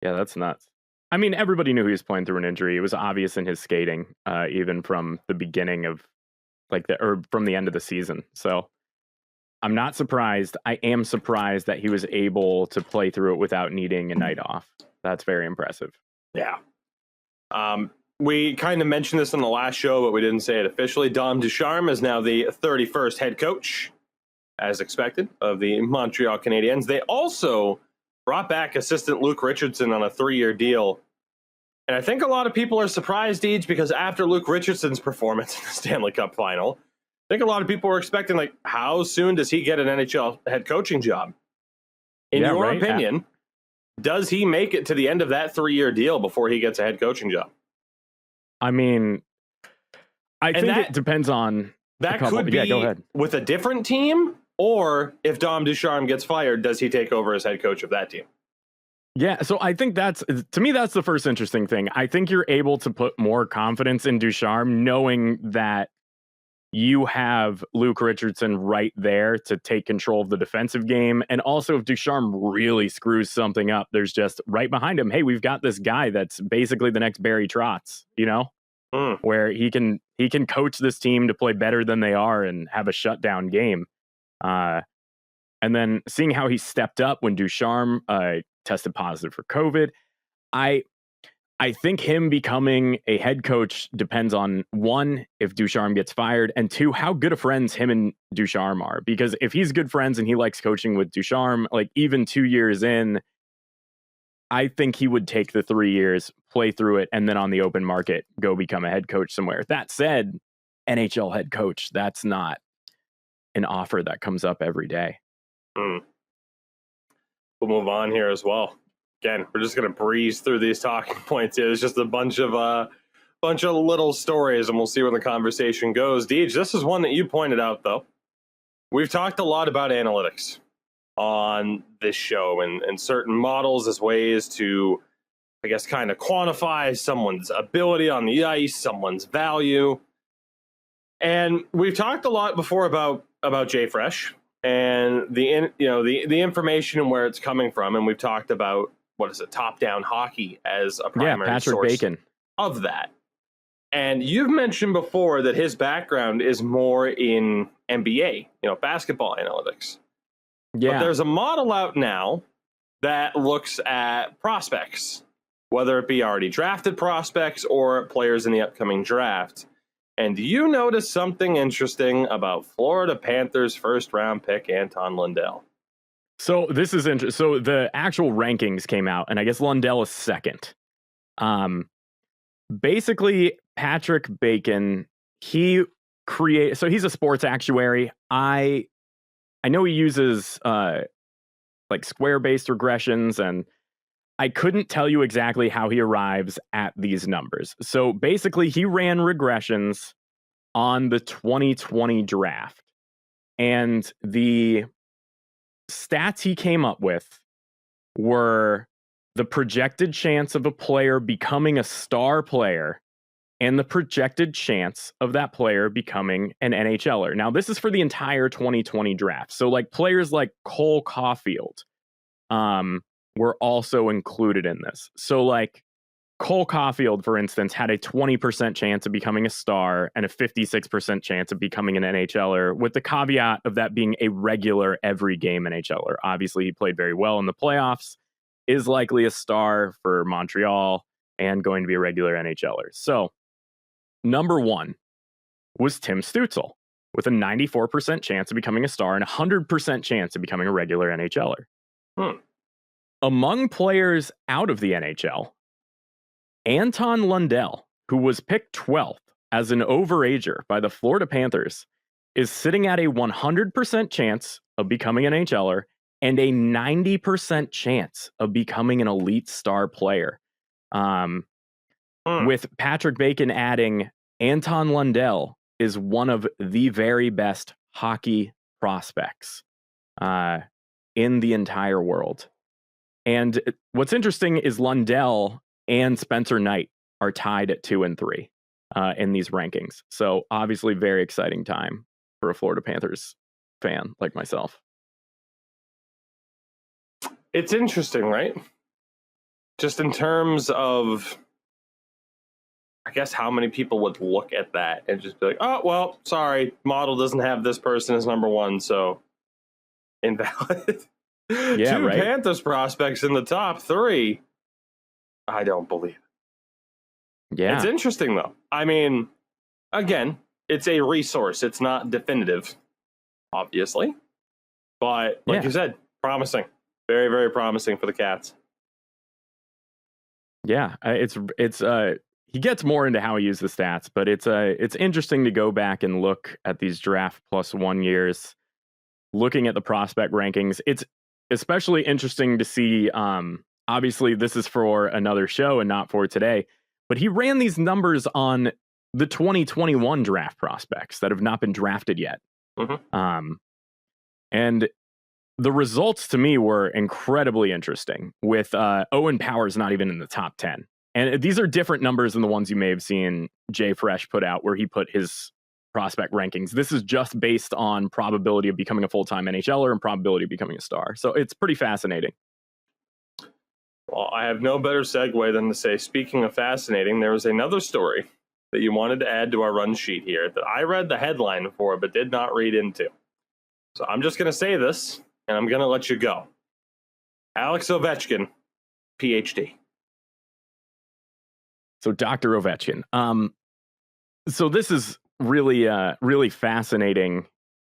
Yeah, that's nuts. I mean, everybody knew he was playing through an injury. It was obvious in his skating, even from the beginning of from the end of the season. So I'm not surprised. I am surprised that he was able to play through it without needing a night off. That's very impressive. Yeah. We kind of mentioned this in the last show, but we didn't say it officially. Dom Ducharme is now the 31st head coach, as expected, of the Montreal Canadiens. They also brought back assistant Luke Richardson on a 3-year deal. And I think a lot of people are surprised, Deej, because after Luke Richardson's performance in the Stanley Cup final, I think a lot of people were expecting, like, how soon does he get an NHL head coaching job? In your opinion, does he make it to the end of that 3-year deal before he gets a head coaching job? I mean, I think it depends on that could be go ahead. With a different team, or if Dom Ducharme gets fired, does he take over as head coach of that team? Yeah, so I think that's the first interesting thing. I think you're able to put more confidence in Ducharme knowing that you have Luke Richardson right there to take control of the defensive game. And also, if Ducharme really screws something up, there's just right behind him, hey, we've got this guy that's basically the next Barry Trotz, you know, where he can coach this team to play better than they are and have a shutdown game. And then seeing how he stepped up when Ducharme tested positive for COVID. I think him becoming a head coach depends on, one, if Ducharme gets fired, and two, how good of friends him and Ducharme are. Because if he's good friends and he likes coaching with Ducharme, like even 2 years in, I think he would take the 3 years, play through it, and then on the open market, go become a head coach somewhere. That said, NHL head coach, that's not an offer that comes up every day. We'll move on here as well. Again, we're just going to breeze through these talking points here. There's just a bunch of little stories, and we'll see where the conversation goes. Deej, this is one that you pointed out, though. We've talked a lot about analytics on this show and certain models as ways to, I guess, kind of quantify someone's ability on the ice, someone's value. And we've talked a lot before about JFresh and the information and where it's coming from, and we've talked about top-down hockey as a primary Patrick source Bacon of that. And you've mentioned before that his background is more in NBA, basketball analytics. Yeah, but there's a model out now that looks at prospects, whether it be already drafted prospects or players in the upcoming draft. And do you notice something interesting about Florida Panthers first-round pick Anton Lundell? So this is interesting. So the actual rankings came out, and I guess Lundell is second. Basically, Patrick Bacon, so he's a sports actuary. I know he uses like square-based regressions, and I couldn't tell you exactly how he arrives at these numbers. So basically, he ran regressions on the 2020 draft, and the stats he came up with were the projected chance of a player becoming a star player and the projected chance of that player becoming an NHLer. Now, this is for the entire 2020 draft. So, like, players like Cole Caulfield were also included in this. So, like, Cole Caulfield, for instance, had a 20% chance of becoming a star and a 56% chance of becoming an NHLer, with the caveat of that being a regular every game NHLer. Obviously, he played very well in the playoffs, is likely a star for Montreal, and going to be a regular NHLer. So, number one was Tim Stutzel, with a 94% chance of becoming a star and a 100% chance of becoming a regular NHLer. Among players out of the NHL, Anton Lundell, who was picked 12th as an overager by the Florida Panthers, is sitting at a 100% chance of becoming an NHLer and a 90% chance of becoming an elite star player. With Patrick Bacon adding, Anton Lundell is one of the very best hockey prospects in the entire world. And what's interesting is Lundell and Spencer Knight are tied at 2 and 3 in these rankings. So obviously very exciting time for a Florida Panthers fan like myself. It's interesting, right? Just in terms of, I guess, how many people would look at that and just be like, oh, well, sorry, model doesn't have this person as number one, so invalid. Yeah, Two right? Panthers prospects in the top 3. I don't believe it. Yeah. It's interesting, though. I mean, again, it's a resource. It's not definitive, obviously. But like you said, promising. Very, very promising for the Cats. Yeah, it's he gets more into how he used the stats, but it's interesting to go back and look at these draft plus 1 years, looking at the prospect rankings. It's especially interesting to see. Obviously, this is for another show and not for today, but he ran these numbers on the 2021 draft prospects that have not been drafted yet. And the results to me were incredibly interesting, with Owen Powers not even in the top 10. And these are different numbers than the ones you may have seen Jay Fresh put out, where he put his prospect rankings. This is just based on probability of becoming a full-time NHLer and probability of becoming a star. So it's pretty fascinating. Well, I have no better segue than to say, speaking of fascinating, there was another story that you wanted to add to our run sheet here that I read the headline for but did not read into. So I'm just going to say this, and I'm going to let you go. Alex Ovechkin, PhD. So Dr. Ovechkin. So this is really, really fascinating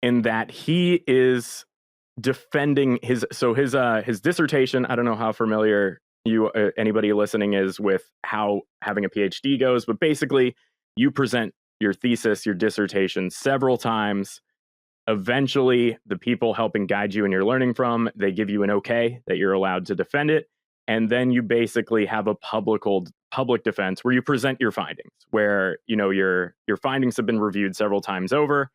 in that he is defending his dissertation. I don't know how familiar anybody listening is with how having a PhD goes, but basically you present your thesis, your dissertation several times. Eventually, the people helping guide you and you're learning from, they give you an okay that you're allowed to defend it. And then you basically have a public defense where you present your findings, where, you know, your findings have been reviewed several times over.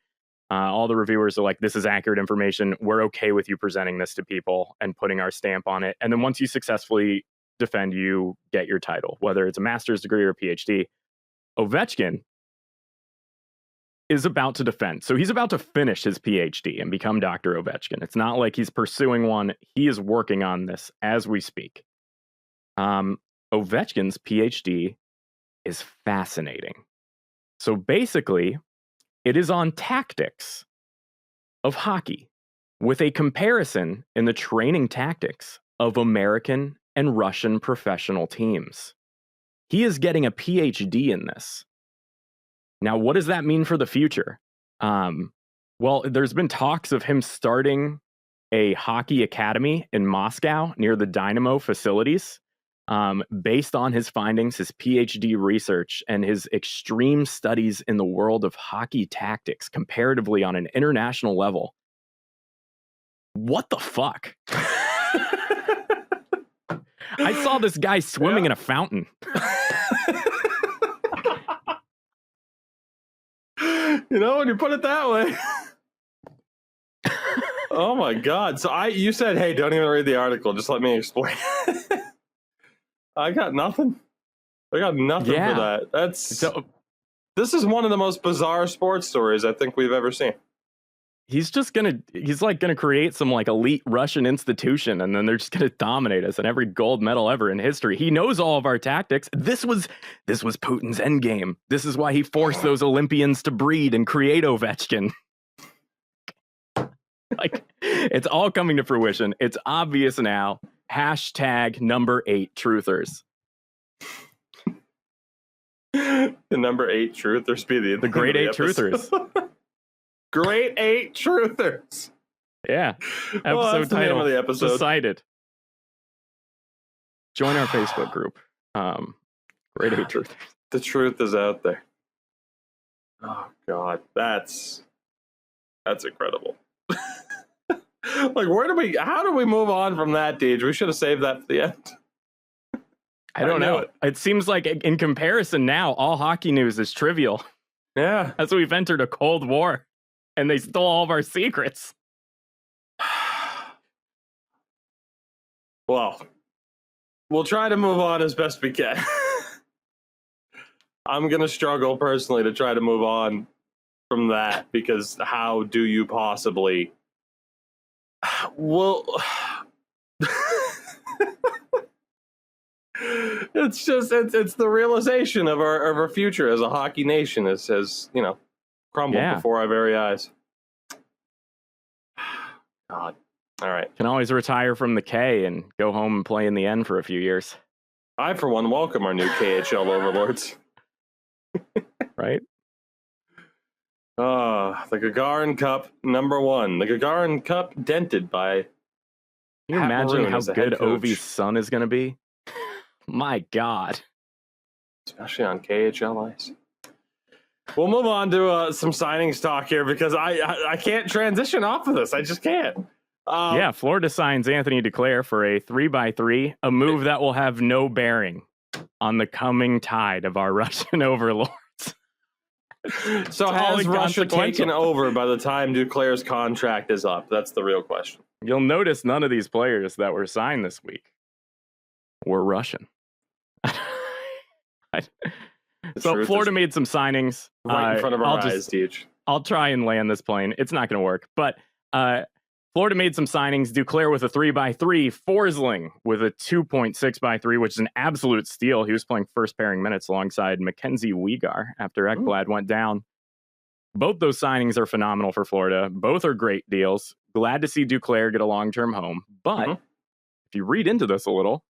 All the reviewers are like, this is accurate information. We're okay with you presenting this to people and putting our stamp on it. And then once you successfully defend, you get your title, whether it's a master's degree or a PhD. Ovechkin is about to defend. So he's about to finish his PhD and become Dr. Ovechkin. It's not like he's pursuing one. He is working on this as we speak. Ovechkin's PhD is fascinating. So basically, it is on tactics of hockey with a comparison in the training tactics of American and Russian professional teams. He is getting a PhD in this. Now, what does that mean for the future? Well, there's been talks of him starting a hockey academy in Moscow near the Dynamo facilities. Based on his findings, his PhD research, and his extreme studies in the world of hockey tactics comparatively on an international level. What the fuck? I saw this guy swimming in a fountain. You know, when you put it that way. Oh my God. So you said, hey, don't even read the article. Just let me explain. I got nothing. I got nothing for that. This is one of the most bizarre sports stories I think we've ever seen. He's gonna create some like elite Russian institution, and then they're just gonna dominate us in every gold medal ever in history. He knows all of our tactics. This was Putin's endgame. This is why he forced those Olympians to breed and create Ovechkin. Like, it's all coming to fruition. It's obvious now. Hashtag number 8 truthers. The number 8 truthers be the great 8 truthers. Great 8 truthers. Yeah. Well, that's the name of the episode. Decided. Join our Facebook group. Great 8 truthers. The truth is out there. Oh God, that's incredible. Like, how do we move on from that, Deej? We should have saved that for the end. I don't know. It seems like in comparison now, all hockey news is trivial. Yeah. As we've entered a Cold War and they stole all of our secrets. Well, we'll try to move on as best we can. I'm going to struggle personally to try to move on from that, because how do you possibly... Well, it's the realization of our future as a hockey nation has you know, crumbled before our very eyes. God. All right. Can always retire from the K and go home and play in the N for a few years. I, for one, welcome our new KHL overlords. Right? The Gagarin Cup #1. The Gagarin Cup dented by... Can you imagine how good Ovi's son is going to be? My God. Especially on KHL ice. We'll move on to some signings talk here, because I can't transition off of this. I just can't. Florida signs Anthony Duclair for a 3x3, a move that will have no bearing on the coming tide of our Russian overlords. So has Russia taken over by the time Duclair's contract is up? That's the real question. You'll notice none of these players that were signed this week were Russian. So Florida made some signings. Right in front of our eyes, Deej. I'll try and land this plane. It's not going to work. But Florida made some signings. Duclair with a 3x3. Forsling with a 2.6x3, which is an absolute steal. He was playing first pairing minutes alongside Mackenzie Weegar after Ekblad went down. Both those signings are phenomenal for Florida. Both are great deals. Glad to see Duclair get a long-term home. But if you read into this a little,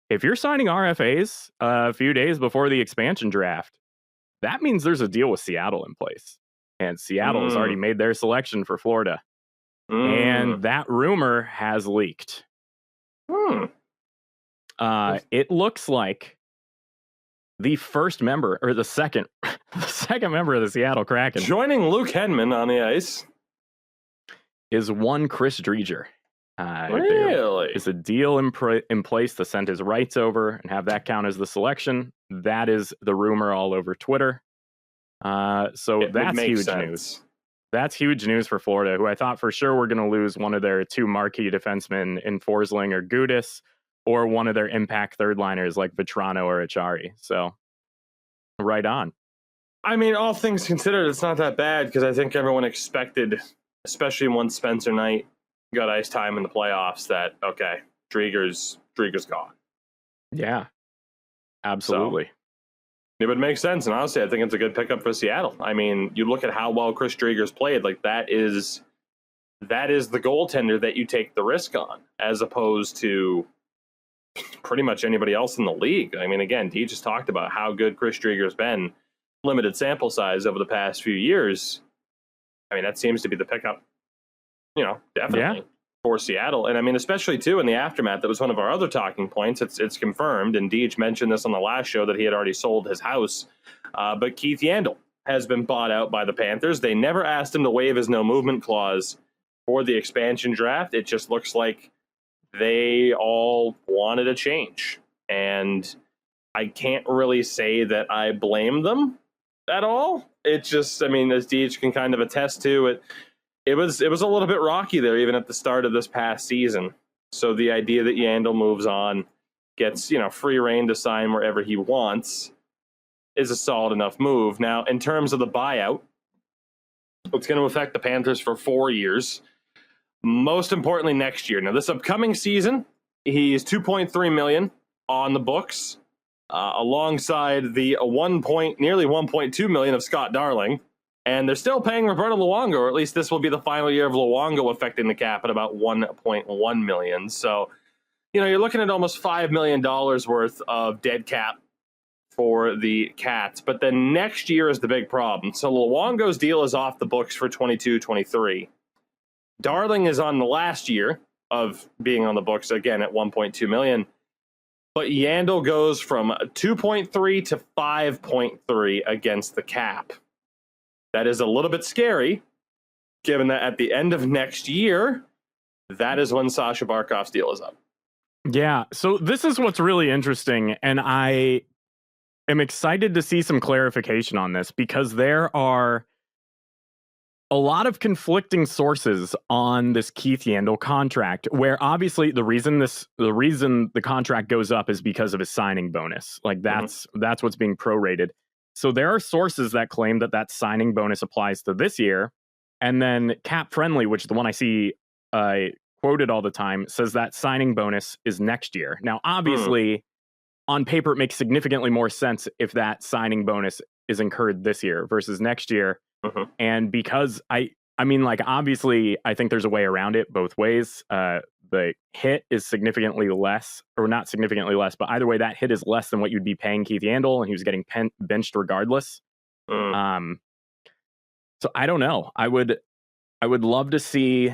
if you're signing RFAs a few days before the expansion draft, that means there's a deal with Seattle in place. And Seattle has already made their selection for Florida. And that rumor has leaked. It looks like the first member, or the second member of the Seattle Kraken, joining Luke Henman on the ice, is one Chris Driedger. Really? There is a deal in place to send his rights over and have that count as the selection. That is the rumor all over Twitter. So that's huge news. That's huge news for Florida, who I thought for sure were going to lose one of their two marquee defensemen in Forsling or Gudis, or one of their impact third liners like Vetrano or Achari. So right on. I mean, all things considered, it's not that bad, because I think everyone expected, especially once Spencer Knight got ice time in the playoffs, that, okay, Driedger's gone. Yeah, absolutely. So, it would make sense, and honestly, I think it's a good pickup for Seattle. I mean, you look at how well Chris Driedger's played, like that is the goaltender that you take the risk on, as opposed to pretty much anybody else in the league. I mean, again, Dee just talked about how good Chris Driedger's been, limited sample size over the past few years. I mean, that seems to be the pickup, definitely for Seattle. And I mean, especially too in the aftermath, that was one of our other talking points. It's confirmed, and Deej mentioned this on the last show that he had already sold his house. But Keith Yandle has been bought out by the Panthers. They never asked him to waive his no movement clause for the expansion draft. It just looks like they all wanted a change. And I can't really say that I blame them at all. It just, I mean, as Deej can kind of attest to, it was a little bit rocky there, even at the start of this past season. So the idea that Yandle moves on, gets, free reign to sign wherever he wants, is a solid enough move. Now, in terms of the buyout, it's going to affect the Panthers for 4 years. Most importantly, next year. Now, this upcoming season, he's $2.3 million on the books, alongside the nearly $1.2 million of Scott Darling. And they're still paying Roberto Luongo, or at least this will be the final year of Luongo affecting the cap at about $1.1 million. So, you're looking at almost $5 million worth of dead cap for the Cats. But then next year is the big problem. So Luongo's deal is off the books for 22-23. Darling is on the last year of being on the books, again, at $1.2 million. But Yandle goes from 2.3 to 5.3 against the cap. That is a little bit scary, given that at the end of next year, that is when Sasha Barkov's deal is up. Yeah, so this is what's really interesting, and I am excited to see some clarification on this, because there are a lot of conflicting sources on this Keith Yandle contract, where obviously the reason the contract goes up is because of his signing bonus. Like that's what's being prorated. So there are sources that claim that signing bonus applies to this year, and then Cap Friendly, which is the one I see quoted all the time, says that signing bonus is next year. Now, obviously, on paper, it makes significantly more sense if that signing bonus is incurred this year versus next year. And because I mean, like, obviously, I think there's a way around it both ways. The hit is significantly less, or not significantly less, but either way, that hit is less than what you'd be paying Keith Yandle, and he was getting benched regardless. So I don't know. I would love to see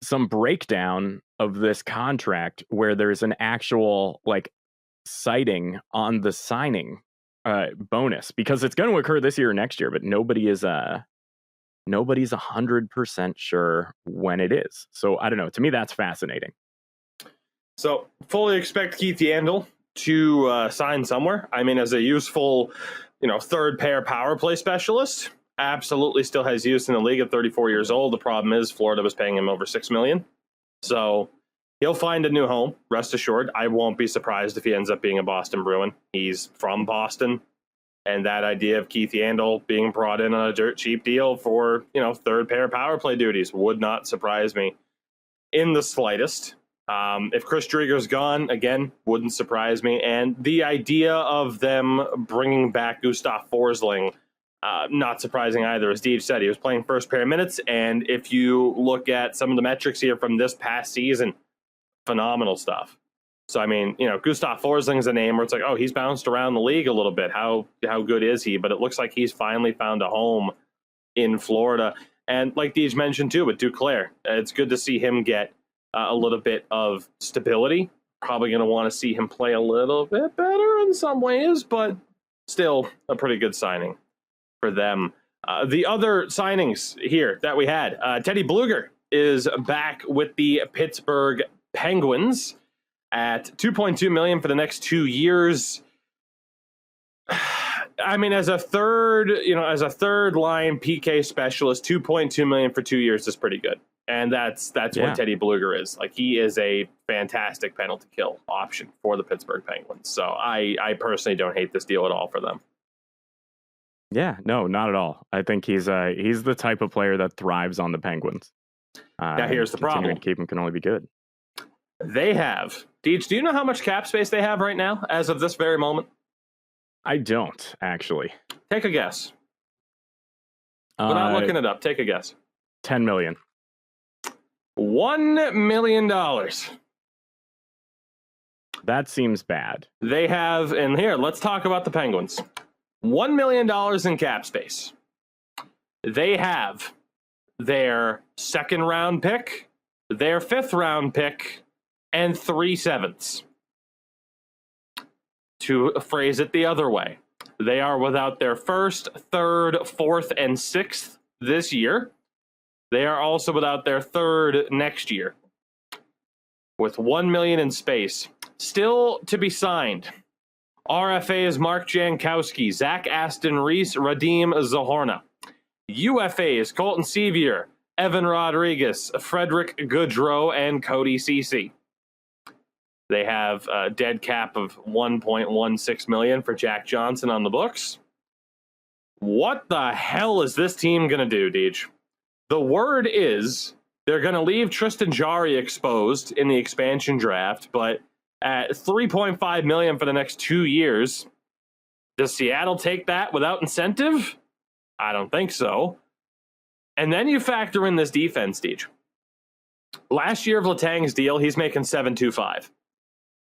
some breakdown of this contract where there's an actual citing on the signing bonus, because it's going to occur this year or next year, but nobody's 100% sure when it is. So I don't know. To me, that's fascinating. So fully expect Keith Yandle to sign somewhere. I mean, as a useful, third pair power play specialist, absolutely still has use in the league at 34 years old. The problem is Florida was paying him over $6 million. So he'll find a new home, rest assured. I won't be surprised if he ends up being a Boston Bruin. He's from Boston. And that idea of Keith Yandle being brought in on a dirt cheap deal for, third pair power play duties would not surprise me in the slightest. If Chris Driedger's gone, again, wouldn't surprise me. And the idea of them bringing back Gustav Forsling, not surprising either. As Deej said, he was playing first pair minutes. And if you look at some of the metrics here from this past season, phenomenal stuff. So, I mean, Gustav Forsling's a name where it's like, oh, he's bounced around the league a little bit. How good is he? But it looks like he's finally found a home in Florida. And like Deej mentioned too, with Duclair, it's good to see him get a little bit of stability. Probably going to want to see him play a little bit better in some ways, but still a pretty good signing for them. The other signings here that we had, Teddy Bluger is back with the Pittsburgh Penguins at $2.2 million for the next 2 years. I mean, as a third line PK specialist, $2.2 million for 2 years is pretty good. And that's what Teddy Bluger is. Like, he is a fantastic penalty kill option for the Pittsburgh Penguins. So I personally don't hate this deal at all for them. Yeah, no, not at all. I think he's the type of player that thrives on the Penguins. Now here's the problem. To keep him can only be good. They have, Deej, do you know how much cap space they have right now as of this very moment? I don't, actually. Take a guess. We're not looking it up. Take a guess. 10 million. $1 million. That seems bad. They have, and here, let's talk about the Penguins. $1 million in cap space. They have their second round pick, their fifth round pick, and 3 sevenths. To phrase it the other way, they are without their first, third, fourth, and sixth this year. They are also without their third next year. With $1 million in space. Still to be signed. RFAs Mark Jankowski, Zach Aston Reese, Radim Zahorna. UFAs Colton Sevier, Evan Rodriguez, Frederick Goodrow, and Cody Ceci. They have a dead cap of $1.16 million for Jack Johnson on the books. What the hell is this team going to do, Deej? The word is they're going to leave Tristan Jarry exposed in the expansion draft, but at $3.5 million for the next 2 years, does Seattle take that without incentive? I don't think so. And then you factor in this defense, Deej. Last year of Letang's deal, he's making $7.25.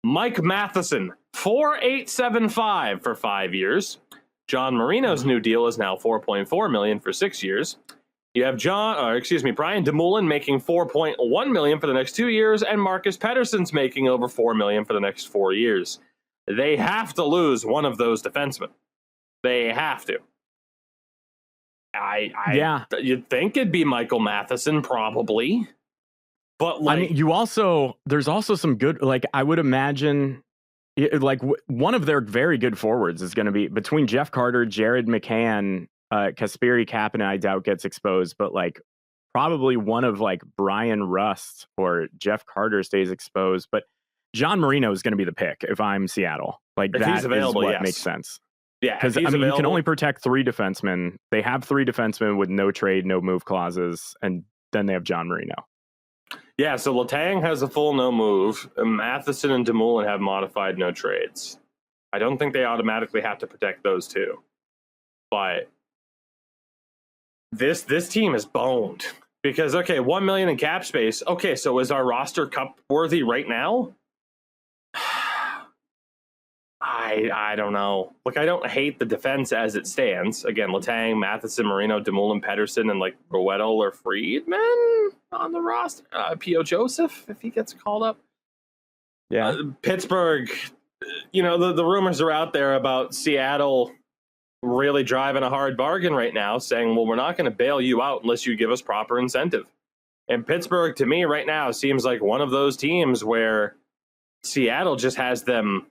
Mike Matheson, $4.875 for 5 years. John Marino's new deal is now $4.4 million for 6 years. You have Brian Dumoulin making $4.1 million for the next 2 years, and Marcus Pettersson's making over $4 million for the next 4 years. They have to lose one of those defensemen. They have to. You'd think it'd be Michael Matheson, probably. But like, I mean, there's also some good, like, I would imagine, like, one of their very good forwards is going to be between Jeff Carter, Jared McCann, Kasperi Kapanen, I doubt gets exposed, but like probably one of like Brian Rust or Jeff Carter stays exposed. But John Marino is going to be the pick if I'm Seattle. Like, if that is what makes sense. Yeah, because I mean, you can only protect 3 defensemen. They have 3 defensemen with no trade, no move clauses, and then they have John Marino. Yeah, so Letang has a full no move. Matheson and Dumoulin have modified no trades. I don't think they automatically have to protect those two. But this team is boned. Because, okay, $1 million in cap space. Okay, so is our roster cup worthy right now? I don't know. Look, I don't hate the defense as it stands. Again, Letang, Matheson, Marino, Dumoulin, Pettersson, and like Roettel or Friedman on the roster. P.O. Joseph, if he gets called up. Yeah. Pittsburgh, the rumors are out there about Seattle really driving a hard bargain right now, saying, well, we're not going to bail you out unless you give us proper incentive. And Pittsburgh, to me, right now, seems like one of those teams where Seattle just has them.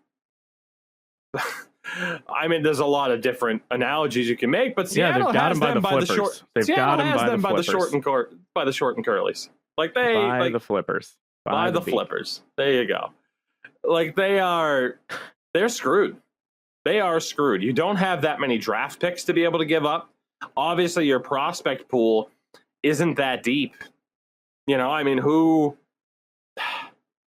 I mean, there's a lot of different analogies you can make, but Seattle has them by the short. Seattle has them by the short and curlies. Like the flippers. By the flippers. There you go. Like they're screwed. They are screwed. You don't have that many draft picks to be able to give up. Obviously, your prospect pool isn't that deep. I mean, who?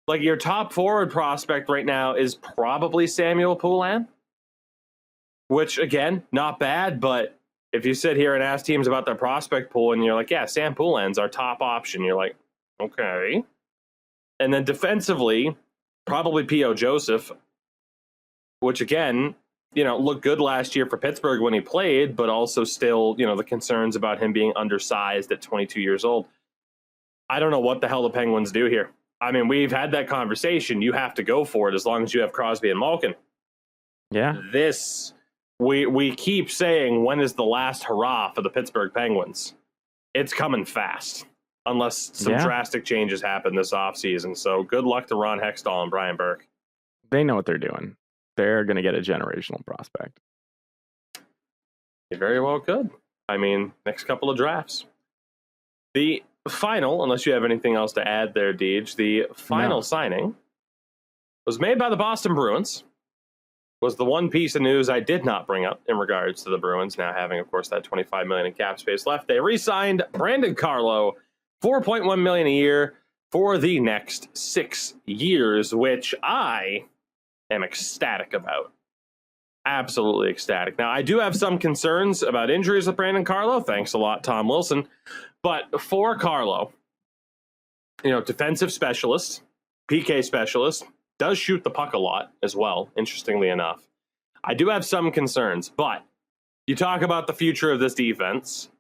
Like, your top forward prospect right now is probably Samuel Poulin, which, again, not bad, but if you sit here and ask teams about their prospect pool and you're like, yeah, Sam Poulin's our top option, you're like, okay. And then defensively, probably P.O. Joseph, which again, looked good last year for Pittsburgh when he played, but also still, the concerns about him being undersized at 22 years old. I don't know what the hell the Penguins do here. I mean, we've had that conversation. You have to go for it as long as you have Crosby and Malkin. Yeah. We keep saying, when is the last hurrah for the Pittsburgh Penguins? It's coming fast, unless some drastic changes happen this offseason. So good luck to Ron Hextall and Brian Burke. They know what they're doing. They're going to get a generational prospect. They very well could. I mean, next couple of drafts. The final, unless you have anything else to add there, Deej, the final signing was made by the Boston Bruins. Was the one piece of news I did not bring up in regards to the Bruins now having, of course, that $25 million in cap space left. They re-signed Brandon Carlo, $4.1 million a year for the next 6 years, which I am ecstatic about. Absolutely ecstatic. Now, I do have some concerns about injuries with Brandon Carlo. Thanks a lot, Tom Wilson. But for Carlo, defensive specialist, PK specialist, does shoot the puck a lot as well, interestingly enough. I do have some concerns, but you talk about the future of this defense.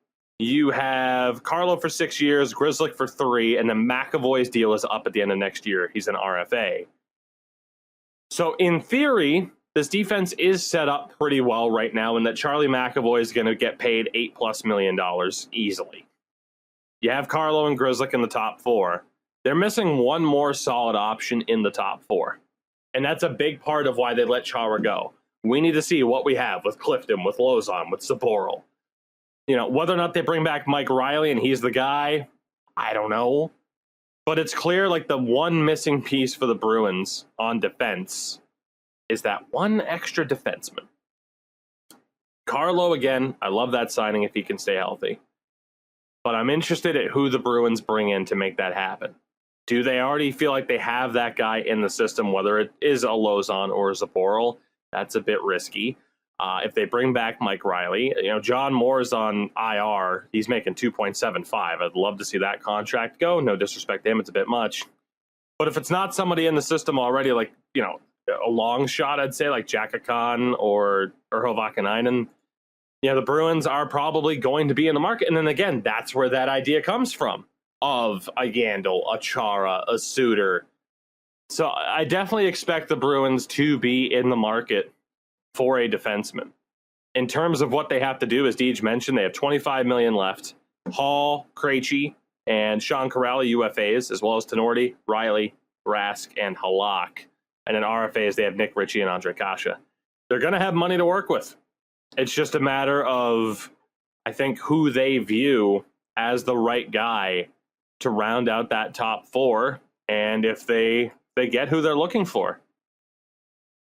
You have Carlo for 6 years, Grzelcyk for 3, and then McAvoy's deal is up at the end of next year. He's an RFA. So in theory, this defense is set up pretty well right now in that Charlie McAvoy is going to get paid $8+ million easily. You have Carlo and Grzelcyk in the top 4. They're missing one more solid option in the top 4. And that's a big part of why they let Chara go. We need to see what we have with Clifton, with Lozon, with Saboril. Whether or not they bring back Mike Riley and he's the guy, I don't know. But it's clear like the one missing piece for the Bruins on defense is that one extra defenseman. Carlo, again, I love that signing if he can stay healthy. But I'm interested at who the Bruins bring in to make that happen. Do they already feel like they have that guy in the system, whether it is a Lozon or a Saboril? That's a bit risky. If they bring back Mike Riley, John Moore's on IR. He's making $2.75. I'd love to see that contract go. No disrespect to him, it's a bit much. But if it's not somebody in the system already, like, a long shot, I'd say, like Jacka or Hovakanainen, the Bruins are probably going to be in the market. And then again, that's where that idea comes from of a Yandel, a Chara, a Suter. So I definitely expect the Bruins to be in the market for a defenseman. In terms of what they have to do, as Deej mentioned, they have $25 million left. Hall, Krejci, and Sean Corrali, UFAs, as well as Tenorti, Riley, Rask, and Halak. And in RFAs, they have Nick Ritchie and Andre Kasha. They're going to have money to work with. It's just a matter of, I think, who they view as the right guy to round out that top 4, and if they get who they're looking for.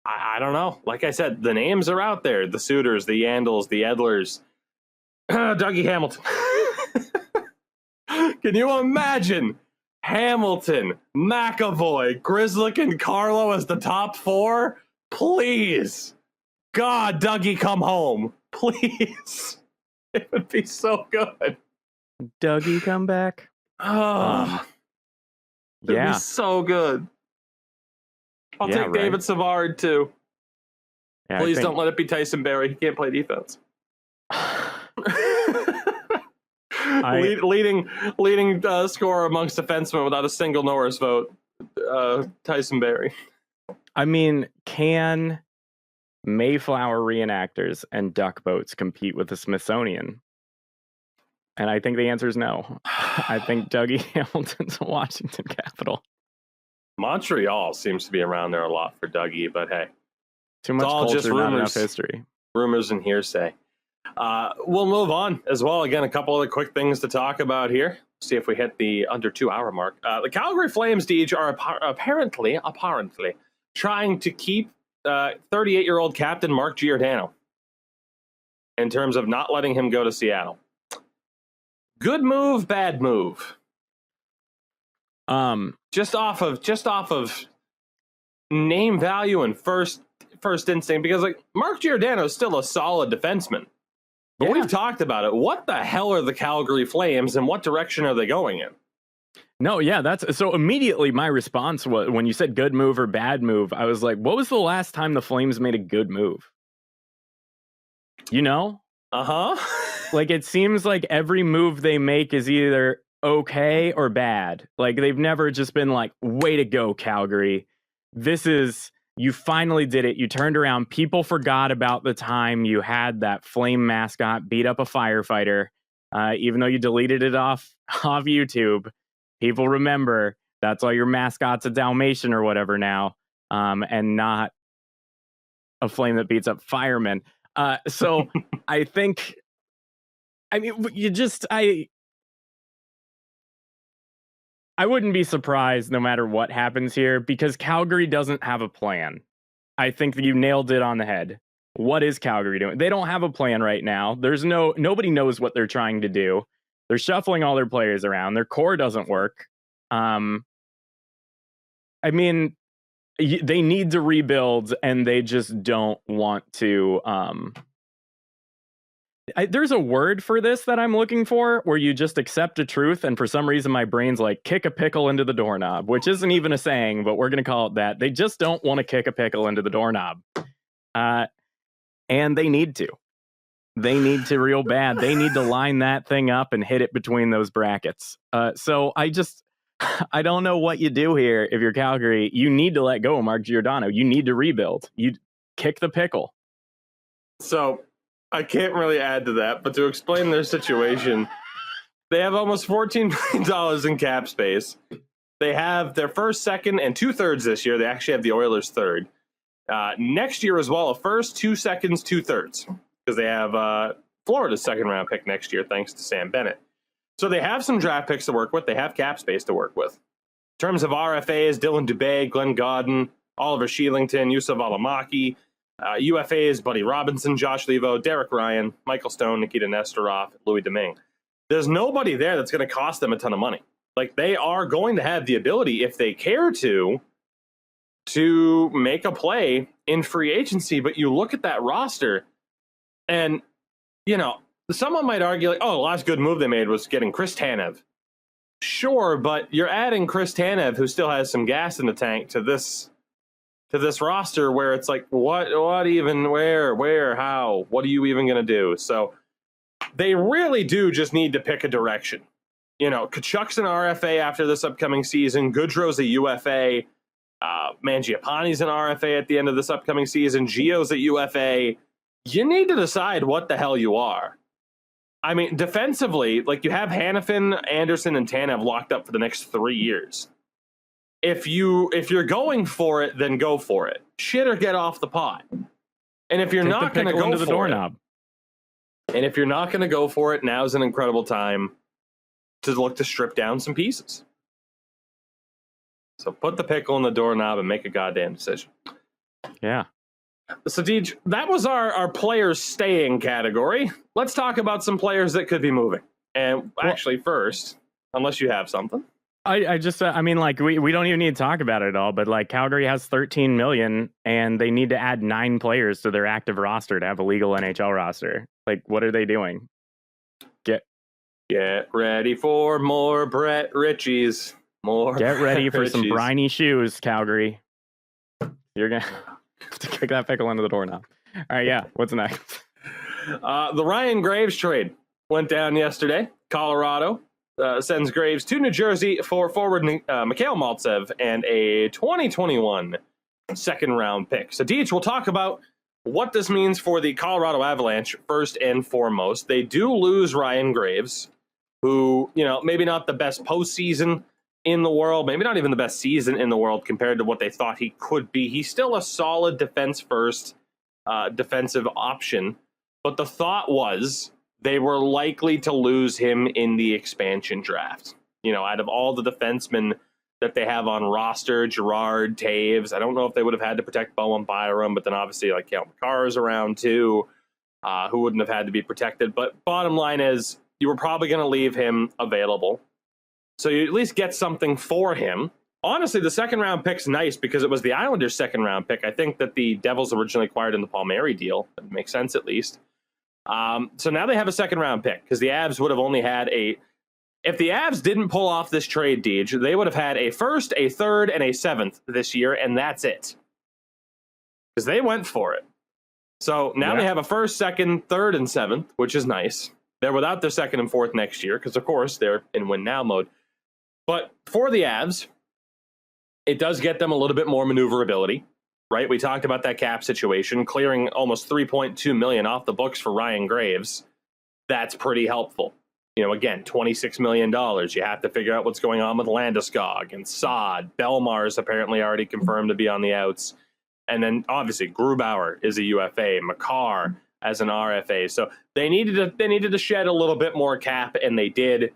I don't know. Like I said, the names are out there. The Suters, the Yandels, the Edlers. Dougie Hamilton. Can you imagine Hamilton, McAvoy, Grzelcyk, and Carlo as the top 4? Please. God, Dougie, come home. Please. It would be so good. Dougie, come back. Oh, it'd be so good. I'll take David Savard too. Yeah, please don't let it be Tyson Barrie. He can't play defense. Leading scorer amongst defensemen without a single Norris vote. Tyson Barrie. I mean, can Mayflower reenactors and duck boats compete with the Smithsonian? And I think the answer is no. I think Dougie Hamilton's a Washington Capital. Montreal seems to be around there a lot for Dougie, but hey. Too much culture, just rumors, not enough history. Rumors and hearsay. We'll move on as well. Again, a couple other quick things to talk about here. See if we hit the under 2 hour mark. The Calgary Flames, Deej, are apparently trying to keep 38-year-old captain Mark Giordano in terms of not letting him go to Seattle. Good move, bad move. Just off of name value and first instinct, because like Mark Giordano is still a solid defenseman. But we've talked about it. What the hell are the Calgary Flames and what direction are they going in? No, yeah, that's so immediately my response was when you said good move or bad move, I was like, what was the last time the Flames made a good move? You know? Uh-huh. Like, it seems like every move they make is either okay or bad. Like, they've never just been like, way to go, Calgary. You finally did it. You turned around. People forgot about the time you had that Flame mascot beat up a firefighter. Even though you deleted it off YouTube, people remember that's why your mascot's a Dalmatian or whatever now, and not a Flame that beats up firemen. So I think, I mean, I wouldn't be surprised no matter what happens here because Calgary doesn't have a plan. I think that you nailed it on the head. What is Calgary doing? They don't have a plan right now. Nobody knows what they're trying to do. They're shuffling all their players around. Their core doesn't work. I mean, they need to rebuild and they just don't want to. There's a word for this that I'm looking for where you just accept a truth. And for some reason, my brain's like kick a pickle into the doorknob, which isn't even a saying, but we're going to call it that. They just don't want to kick a pickle into the doorknob. And they need to. They need to real bad. They need to line that thing up and hit it between those brackets. So I don't know what you do here if you're Calgary. You need to let go of Mark Giordano. You need to rebuild. You kick the pickle. So I can't really add to that, but to explain their situation, they have almost $14 million in cap space. They have their first, second, and 2/3 this year. They actually have the Oilers' third. Next year as well, a first, 2 seconds, 2/3, because they have Florida's second-round pick next year, thanks to Sam Bennett. So they have some draft picks to work with. They have cap space to work with. In terms of RFAs, Dylan Dubé, Glenn Godden, Oliver Sheelington, Yusuf Alamaki. UFAs, Buddy Robinson, Josh Levo, Derek Ryan, Michael Stone, Nikita Nestorov, Louis Domingue. There's nobody there that's going to cost them a ton of money. Like, they are going to have the ability, if they care to make a play in free agency. But you look at that roster, and, you know, someone might argue, like, oh, the last good move they made was getting Chris Tanev. Sure, but you're adding Chris Tanev, who still has some gas in the tank, to this roster where it's like, what even, where, how, what are you even going to do? So they really do just need to pick a direction. You know, Kachuk's an RFA after this upcoming season. Goodrow's a UFA. Mangiapane's an RFA at the end of this upcoming season. Gio's a UFA. You need to decide what the hell you are. I mean, defensively, like, you have Hannafin, Anderson, and Tanev locked up for the next 3 years. If you're going for it, then go for it. Shit or get off the pot. And if you're not going to go into the doorknob, and if you're not going to go for it, now's an incredible time to look to strip down some pieces. So put the pickle in the doorknob and make a goddamn decision. Yeah. So, Deej, that was our players staying category. Let's talk about some players that could be moving. And actually, first, unless you have something. I mean, like, we don't even need to talk about it at all, but like, Calgary has 13 million and they need to add 9 players to their active roster to have a legal NHL roster. Like, what are they doing? Get ready for more Brett Ritchies. Get ready for some briny shoes, Calgary. You're going to kick that pickle into the doorknob. All right, yeah. What's next? The Ryan Graves trade went down yesterday. Colorado sends Graves to New Jersey for forward Mikhail Maltsev and a 2021 second-round pick. So, Deej, we'll talk about what this means for the Colorado Avalanche first and foremost. They do lose Ryan Graves, who, you know, maybe not the best postseason in the world, maybe not even the best season in the world compared to what they thought he could be. He's still a solid defense-first defensive option, but the thought was they were likely to lose him in the expansion draft. You know, out of all the defensemen that they have on roster, Girard, Taves, I don't know if they would have had to protect Bowen Byram, but then obviously like Cale Makar is around too, who wouldn't have had to be protected. But bottom line is, you were probably going to leave him available. So you at least get something for him. Honestly, the second round pick's nice because it was the Islanders' second round pick. I think that the Devils originally acquired in the Palmieri deal. That makes sense at least. So now they have a second round pick because the Avs would have only had a If the Avs didn't pull off this trade, Deej, they would have had a first, a third, and a seventh this year, and that's it. Because they went for it. So now they have a first, second, third, and seventh, which is nice. They're without their second and fourth next year, because, of course, they're in win-now mode. But for the Avs, it does get them a little bit more maneuverability, right? We talked about that cap situation, clearing almost $3.2 million off the books for Ryan Graves. That's pretty helpful. You know, again, $26 million. You have to figure out what's going on with Landeskog and Saad. Belmar's apparently already confirmed to be on the outs. And then, obviously, Grubauer is a UFA. Makar as an RFA. So they needed to shed a little bit more cap, and they did.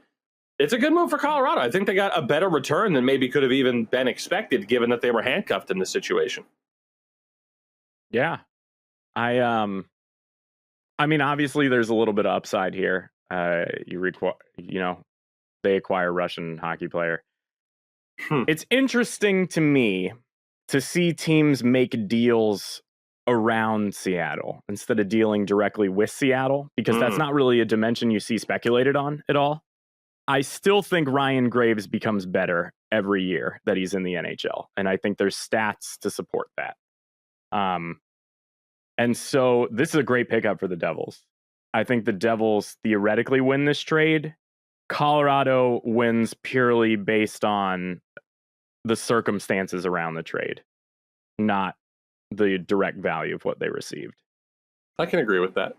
It's a good move for Colorado. I think they got a better return than maybe could have even been expected, given that they were handcuffed in this situation. Yeah. I mean, obviously, there's a little bit of upside here. They acquire a Russian hockey player. It's interesting to me to see teams make deals around Seattle instead of dealing directly with Seattle, because that's not really a dimension you see speculated on at all. I still think Ryan Graves becomes better every year that he's in the NHL, and I think there's stats to support that. And so this is a great pickup for the Devils. I think the Devils theoretically win this trade. Colorado wins purely based on the circumstances around the trade, not the direct value of what they received. I can agree with that.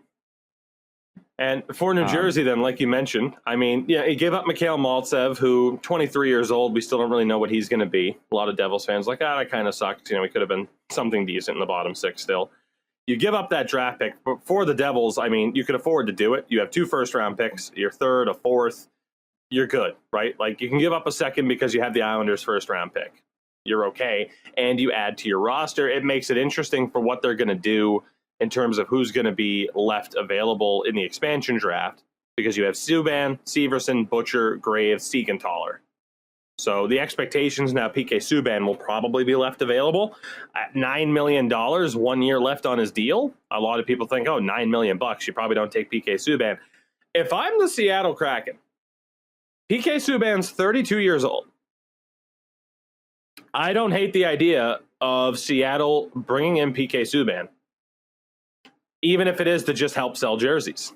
And for New Jersey, then, like you mentioned, I mean, yeah, he gave up Mikhail Maltsev, who 23 years old. We still don't really know what he's going to be. A lot of Devils fans like, that kind of sucks. You know, he could have been something decent in the bottom six still. You give up that draft pick, but for the Devils, I mean, you could afford to do it. You have 2 first-round picks, your third, a fourth. You're good, right? Like, you can give up a second because you have the Islanders' first-round pick. You're okay. And you add to your roster. It makes it interesting for what they're going to do in terms of who's going to be left available in the expansion draft, because you have Subban, Severson, Butcher, Graves, Siegenthaler. So the expectations now, PK Subban will probably be left available at $9 million, 1 year left on his deal. A lot of people think, $9 million, you probably don't take PK Subban. If I'm the Seattle Kraken, PK Subban's 32 years old. I don't hate the idea of Seattle bringing in PK Subban, even if it is to just help sell jerseys.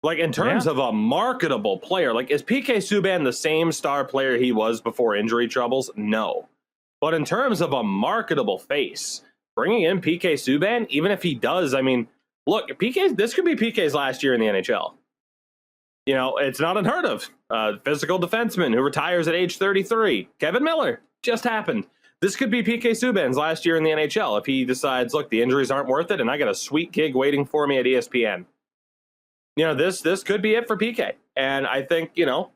Like, in terms of a marketable player, like, is PK Subban the same star player he was before injury troubles? No. But in terms of a marketable face, bringing in PK Subban, even if he does, I mean, look, this could be PK's last year in the NHL. You know, it's not unheard of. Physical defenseman who retires at age 33. Kevin Miller just happened. This could be PK Subban's last year in the NHL if he decides, look, the injuries aren't worth it, and I got a sweet gig waiting for me at ESPN. You know, this could be it for PK. And I think, you know,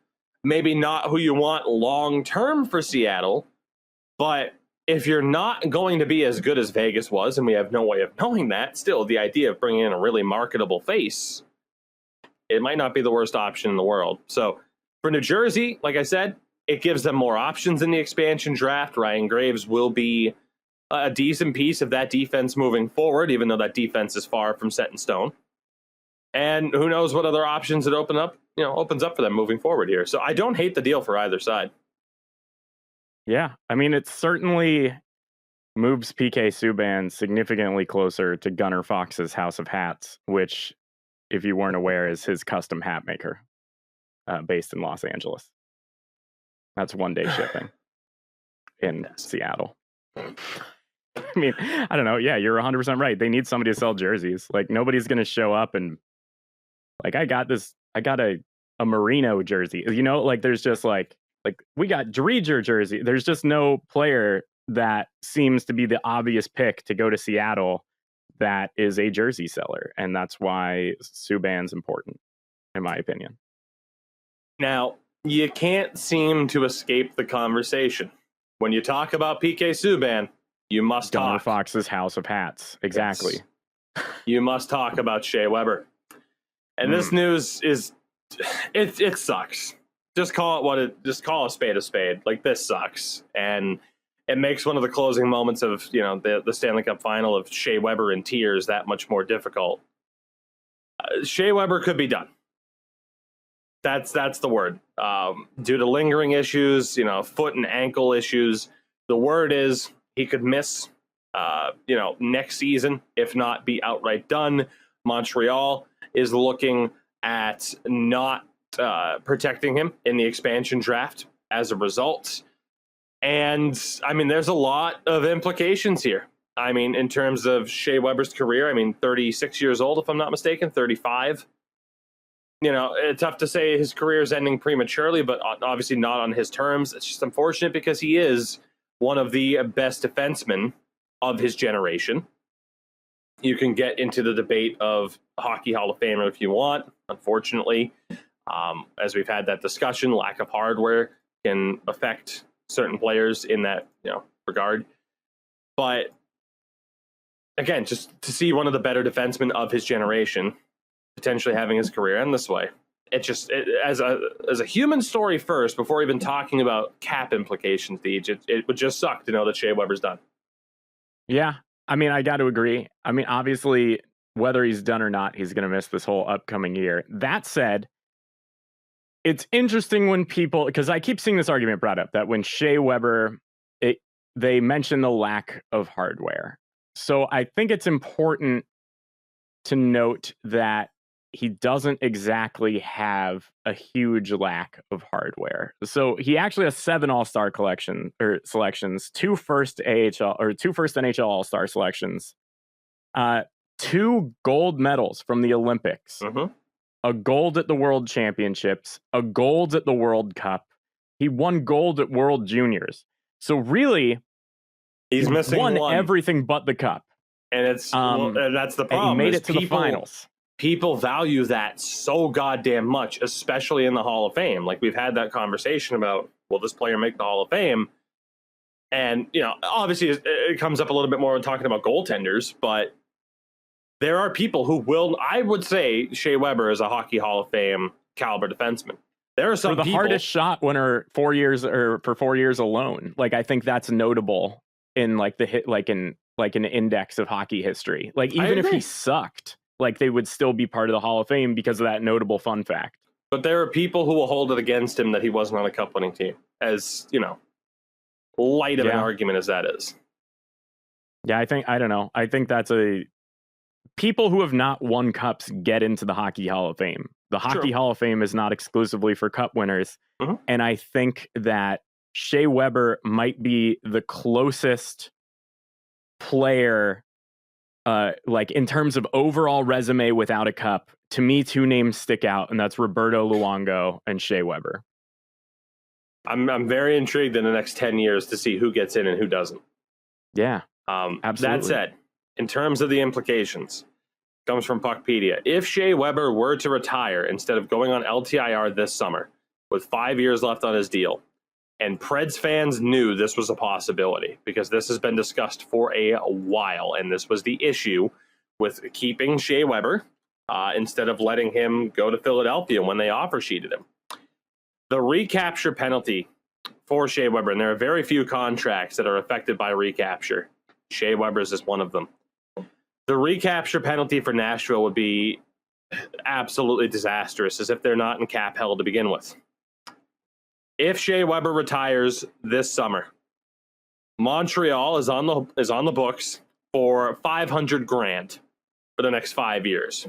maybe not who you want long-term for Seattle, but if you're not going to be as good as Vegas was, and we have no way of knowing that, still, the idea of bringing in a really marketable face, it might not be the worst option in the world. So for New Jersey, like I said, it gives them more options in the expansion draft. Ryan Graves will be a decent piece of that defense moving forward, even though that defense is far from set in stone. And who knows what other options it opens up for them moving forward here. So I don't hate the deal for either side. Yeah, I mean, it certainly moves PK Subban significantly closer to Gunnar Fox's House of Hats, which, if you weren't aware, is his custom hat maker based in Los Angeles. That's 1-day shipping in Seattle. I mean, I don't know. Yeah, you're 100% right. They need somebody to sell jerseys. Like, nobody's going to show up and, like, I got a Marino jersey. You know, like, there's just like we got Dreger jersey. There's just no player that seems to be the obvious pick to go to Seattle that is a jersey seller. And that's why Subban's important, in my opinion. Now, you can't seem to escape the conversation. When you talk about PK Subban, you must Gunnar talk. Fox's House of Hats. Exactly. Yes. You must talk about Shea Weber. And this news is, it sucks. Just call a spade a spade. Like, this sucks. And it makes one of the closing moments of, you know, the Stanley Cup final of Shea Weber in tears that much more difficult. Shea Weber could be done. That's the word. Due to lingering issues, foot and ankle issues, the word is he could miss, next season, if not be outright done. Montreal is looking at not protecting him in the expansion draft as a result. And, there's a lot of implications here. In terms of Shea Weber's career, 36 years old, if I'm not mistaken, 35. It's tough to say his career is ending prematurely, but obviously not on his terms. It's just unfortunate because he is one of the best defensemen of his generation. You can get into the debate of Hockey Hall of Famer if you want. Unfortunately, as we've had that discussion, lack of hardware can affect certain players in that regard. But again, just to see one of the better defensemen of his generation potentially having his career end this way, as a human story first, before even talking about cap implications, it would just suck to know that Shea Weber's done. Yeah, I got to agree. Obviously, whether he's done or not, he's going to miss this whole upcoming year. That said, it's interesting when people, because I keep seeing this argument brought up that when Shea Weber, they mention the lack of hardware. So I think it's important to note that he doesn't exactly have a huge lack of hardware. So he actually has 7 All-Star selections, 2 first NHL All-Star selections, 2 gold medals from the Olympics, a gold at the World Championships, a gold at the World Cup. He won gold at World Juniors. So really, he's missing won one. Everything but the cup. And and that's the problem. He made it to the finals. People value that so goddamn much, especially in the Hall of Fame. Like, we've had that conversation about, will this player make the Hall of Fame? And, obviously it comes up a little bit more when talking about goaltenders, but there are people who will, I would say Shea Weber is a Hockey Hall of Fame caliber defenseman. There are some people, hardest shot winner 4 years or for 4 years alone. Like, I think that's notable in an index of hockey history. Like, even if he sucked, they would still be part of the Hall of Fame because of that notable fun fact. But there are people who will hold it against him that he wasn't on a cup winning team, as, light of an argument as that is. Yeah, I don't know. I think that's people who have not won cups get into the Hockey Hall of Fame. The Hockey Hall of Fame is not exclusively for cup winners. And I think that Shea Weber might be the closest player, in terms of overall resume without a cup. To me, 2 names stick out, and that's Roberto Luongo and Shea Weber. I'm very intrigued in the next 10 years to see who gets in and who doesn't. Yeah, absolutely. That said, in terms of the implications, comes from Puckpedia. If Shea Weber were to retire instead of going on LTIR this summer, with 5 years left on his deal, and Preds fans knew this was a possibility, because this has been discussed for a while, and this was the issue with keeping Shea Weber instead of letting him go to Philadelphia when they offer sheeted him. The recapture penalty for Shea Weber, and there are very few contracts that are affected by recapture. Shea Weber's is one of them. The recapture penalty for Nashville would be absolutely disastrous, as if they're not in cap hell to begin with. If Shea Weber retires this summer, Montreal is on the books for $500,000 for the next 5 years.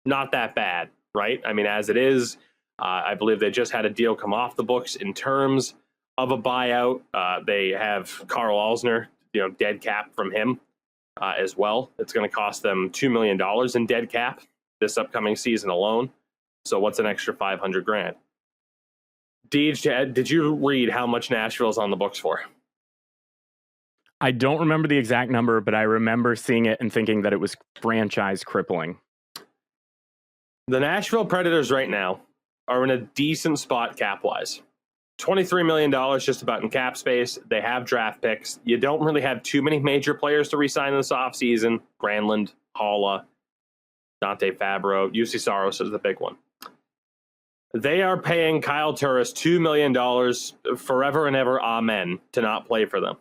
Not that bad, right? As it is, I believe they just had a deal come off the books in terms of a buyout. They have Carl Alsner, dead cap from him as well. It's going to cost them $2 million in dead cap this upcoming season alone. So what's an extra $500,000? Deej, did you read how much Nashville's on the books for? I don't remember the exact number, but I remember seeing it and thinking that it was franchise crippling. The Nashville Predators right now are in a decent spot cap-wise. $23 million just about in cap space. They have draft picks. You don't really have too many major players to re-sign in this offseason. Granlund, Haula, Dante Fabro, UC Saros is the big one. They are paying Kyle Turris $2 million forever and ever, amen, to not play for them.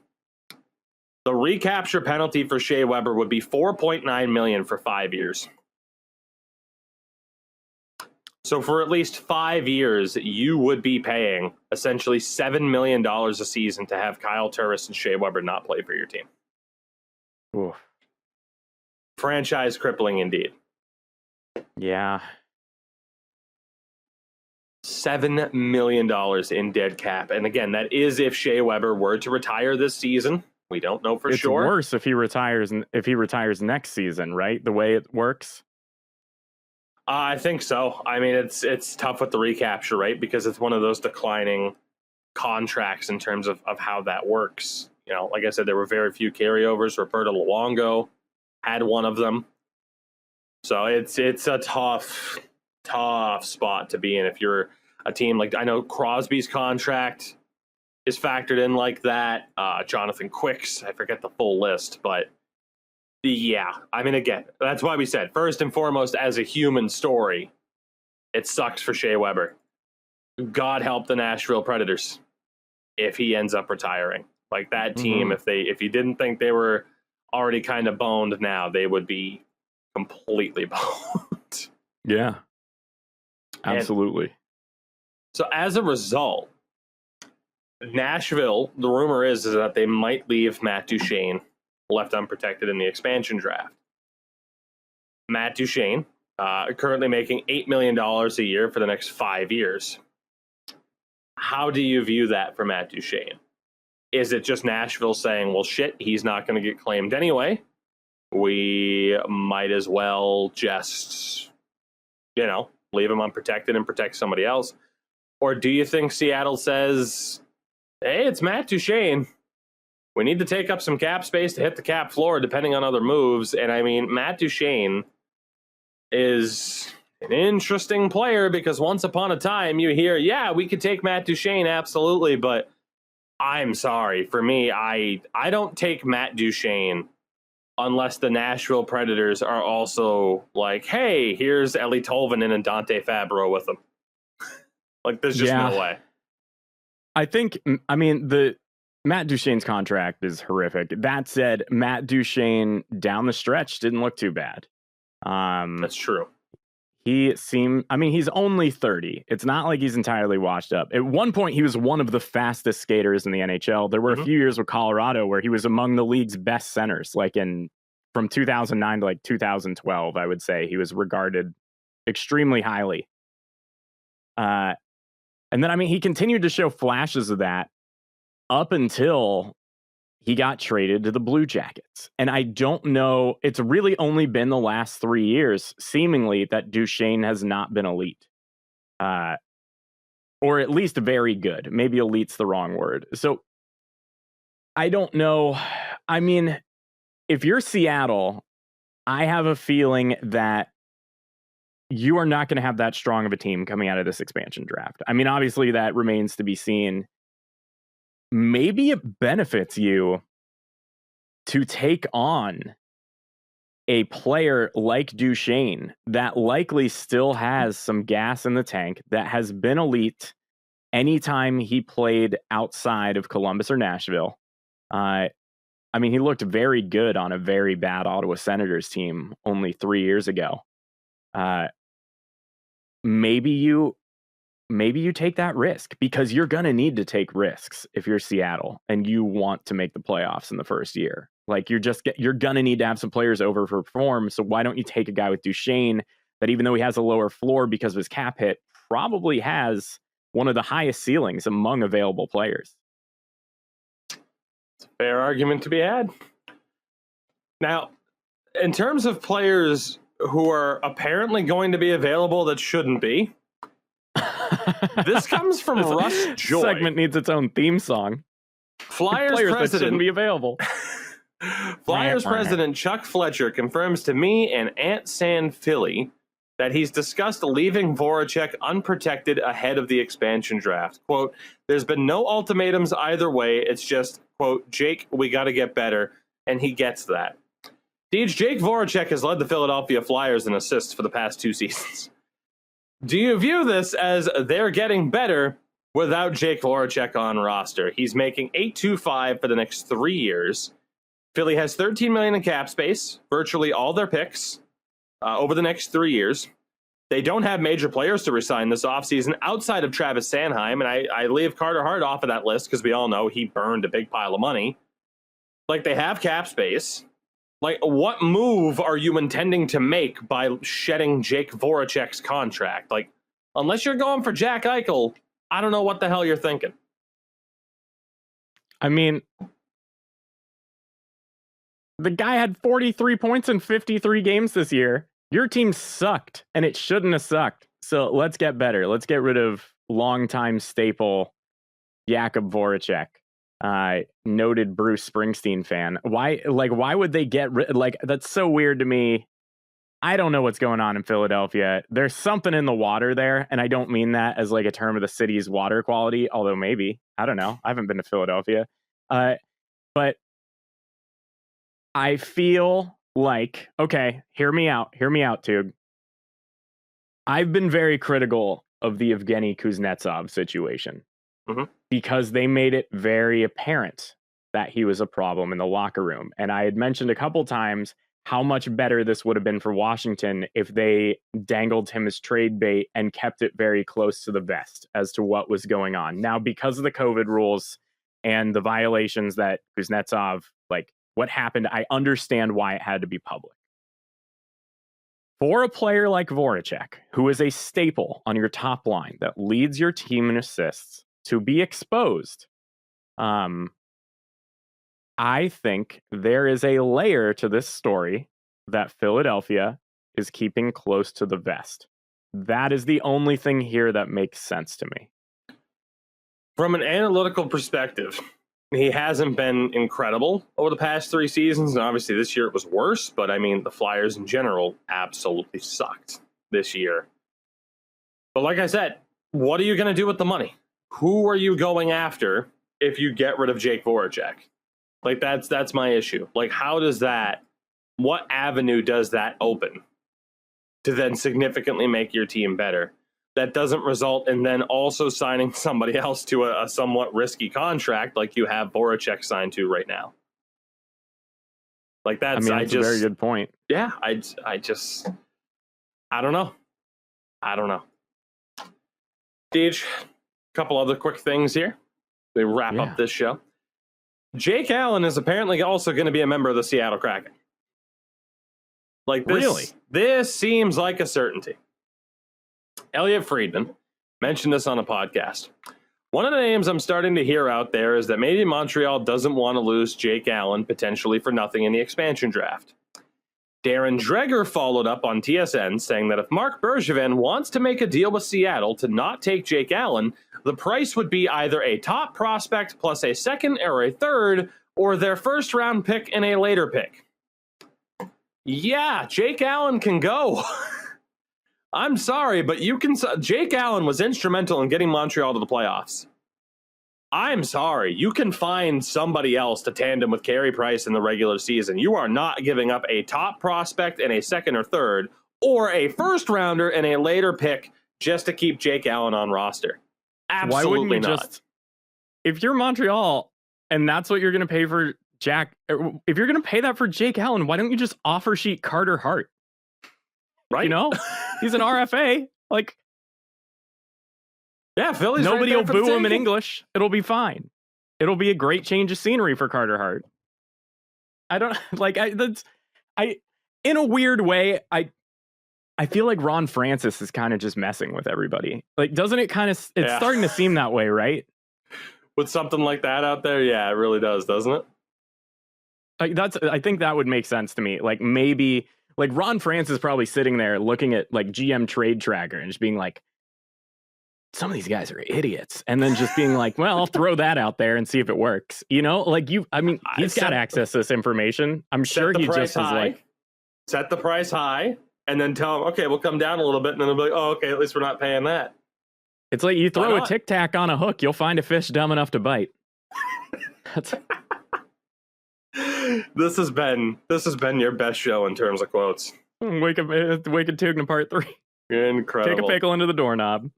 The recapture penalty for Shea Weber would be $4.9 million for 5 years. So for at least 5 years, you would be paying essentially $7 million a season to have Kyle Turris and Shea Weber not play for your team. Oof. Franchise crippling indeed. Yeah. $7 million in dead cap. And again, that is if Shea Weber were to retire this season. We don't know for sure. It's worse if he retires next season, right? The way it works. I think so. I mean, it's tough with the recapture, right? Because it's one of those declining contracts in terms of how that works. You know, like I said, there were very few carryovers. Roberto Luongo had one of them. So it's a tough spot to be in if you're a team. Like, I know Crosby's contract is factored in like that. Jonathan Quick's, I forget the full list, but yeah, I mean, again, that's why we said, first and foremost, as a human story, it sucks for Shea Weber. God help the Nashville Predators if he ends up retiring. Like, that team, if you didn't think they were already kind of boned now, they would be completely boned. Yeah, absolutely. And so as a result, Nashville, the rumor is that they might leave Matt Duchene left unprotected in the expansion draft. Matt Duchene, currently making $8 million a year for the next 5 years. How do you view that for Matt Duchene? Is it just Nashville saying, well, shit, he's not going to get claimed anyway? We might as well just, leave him unprotected and protect somebody else? Or do you think Seattle says, hey, it's Matt Duchene. We need to take up some cap space to hit the cap floor, depending on other moves. And I mean, Matt Duchene is an interesting player because once upon a time you hear, yeah, we could take Matt Duchene, absolutely. But I'm sorry, for me, I don't take Matt Duchene unless the Nashville Predators are also like, hey, here's Ellie Tolvanen and Dante Fabro with them. Like, there's just no way. I think, the Matt Duchene's contract is horrific. That said, Matt Duchene down the stretch didn't look too bad. That's true. He's only 30. It's not like he's entirely washed up. At one point, he was one of the fastest skaters in the NHL. There were a few years with Colorado where he was among the league's best centers, from 2009 to 2012, I would say. He was regarded extremely highly. And then, he continued to show flashes of that up until he got traded to the Blue Jackets. And I don't know, it's really only been the last 3 years, seemingly, that Duchene has not been elite. Or at least very good. Maybe elite's the wrong word. So, I don't know. If you're Seattle, I have a feeling that you are not going to have that strong of a team coming out of this expansion draft. Obviously, that remains to be seen. Maybe it benefits you to take on a player like Duchene that likely still has some gas in the tank, that has been elite anytime he played outside of Columbus or Nashville. He looked very good on a very bad Ottawa Senators team only 3 years ago. Maybe you take that risk because you're going to need to take risks if you're Seattle and you want to make the playoffs in the first year. You're going to need to have some players overperform. So why don't you take a guy with Duchene that, even though he has a lower floor because of his cap hit, probably has one of the highest ceilings among available players? It's a fair argument to be had. Now, in terms of players who are apparently going to be available that shouldn't be, this comes from Russ Joy. Segment needs its own theme song. Flyers players president that shouldn't be available. Flyers president Chuck Fletcher confirms to me and Ant San Philly that he's discussed leaving Voracek unprotected ahead of the expansion draft. Quote, there's been no ultimatums either way. It's just, quote, Jake, we got to get better. And he gets that. Jake Voracek has led the Philadelphia Flyers in assists for the past 2 seasons. Do you view this as they're getting better without Jake Voracek on roster? He's making $8.25 for the next 3 years. Philly has $13 million in cap space, virtually all their picks over the next 3 years. They don't have major players to resign this offseason outside of Travis Sanheim, and I leave Carter Hart off of that list because we all know he burned a big pile of money. Like, they have cap space. Like, what move are you intending to make by shedding Jake Voracek's contract? Like, unless you're going for Jack Eichel, I don't know what the hell you're thinking. I mean, the guy had 43 points in 53 games this year. Your team sucked, and it shouldn't have sucked. So let's get better. Let's get rid of longtime staple Jakub Voracek, noted Bruce Springsteen fan. Why would they get rid? Like, that's so weird to me. I don't know what's going on in Philadelphia. There's something in the water there, and I don't mean that as like a term of the city's water quality, although maybe. I don't know. I haven't been to Philadelphia. But I feel like, okay, hear me out, Tug. I've been very critical of the Evgeny Kuznetsov situation because they made it very apparent that he was a problem in the locker room. And I had mentioned a couple times how much better this would have been for Washington if they dangled him as trade bait and kept it very close to the vest as to what was going on. Now, because of the COVID rules and the violations that Kuznetsov, like what happened, I understand why it had to be public. For a player like Voracek, who is a staple on your top line that leads your team in assists, to be exposed, I think there is a layer to this story that Philadelphia is keeping close to the vest. That is the only thing here that makes sense to me. From an analytical perspective, he hasn't been incredible over the past 3 seasons, and obviously this year it was worse, but I mean, the Flyers in general absolutely sucked this year. But like I said, what are you going to do with the money? Who are you going after if you get rid of Jake Voracek? Like, that's my issue. Like, how does that, what avenue does that open to then significantly make your team better? That doesn't result in then also signing somebody else to a somewhat risky contract like you have Voracek signed to right now. Like, that's, that's a very good point. Yeah, I don't know. Deej, a couple other quick things here. We wrap up this show. Jake Allen is apparently also going to be a member of the Seattle Kraken. Like, this, really? This seems like a certainty. Elliot Friedman mentioned this on a podcast. One of the names I'm starting to hear out there is that maybe Montreal doesn't want to lose Jake Allen potentially for nothing in the expansion draft. Darren Dreger followed up on TSN saying that if Marc Bergevin wants to make a deal with Seattle to not take Jake Allen, the price would be either a top prospect plus a second or a third, or their first round pick and a later pick. Yeah, Jake Allen can go. I'm sorry, but Jake Allen was instrumental in getting Montreal to the playoffs. I'm sorry, you can find somebody else to tandem with Carey Price in the regular season. You are not giving up a top prospect and a second or third, or a first rounder and a later pick just to keep Jake Allen on roster. Absolutely Why wouldn't you not. If you're Montreal and that's what you're going to pay for if you're going to pay that for Jake Allen, why don't you just offer sheet Carter Hart? Right? You know, he's an RFA. Like, yeah, Philly's nobody right will there for the boo him in taking. English. It'll be fine. It'll be a great change of scenery for Carter Hart. I don't like. In a weird way, I feel like Ron Francis is kind of just messing with everybody. Like, doesn't it kind of? It's starting to seem that way, right? With something like that out there, yeah, it really does, doesn't it? Like, I think that would make sense to me. Like, maybe like Ron Francis is probably sitting there looking at like GM Trade Tracker and just being like, some of these guys are idiots, and then just being like, well, I'll throw that out there and see if it works. You know, like he's got access to this information. I'm sure he just is like, set the price high and then tell him, okay, we'll come down a little bit, and then they'll be like, oh, okay, at least we're not paying that. It's like you throw a Tic Tac on a hook, you'll find a fish dumb enough to bite. This has been your best show in terms of quotes. Wake up Tugna Part 3. Incredible. Take a pickle into the doorknob.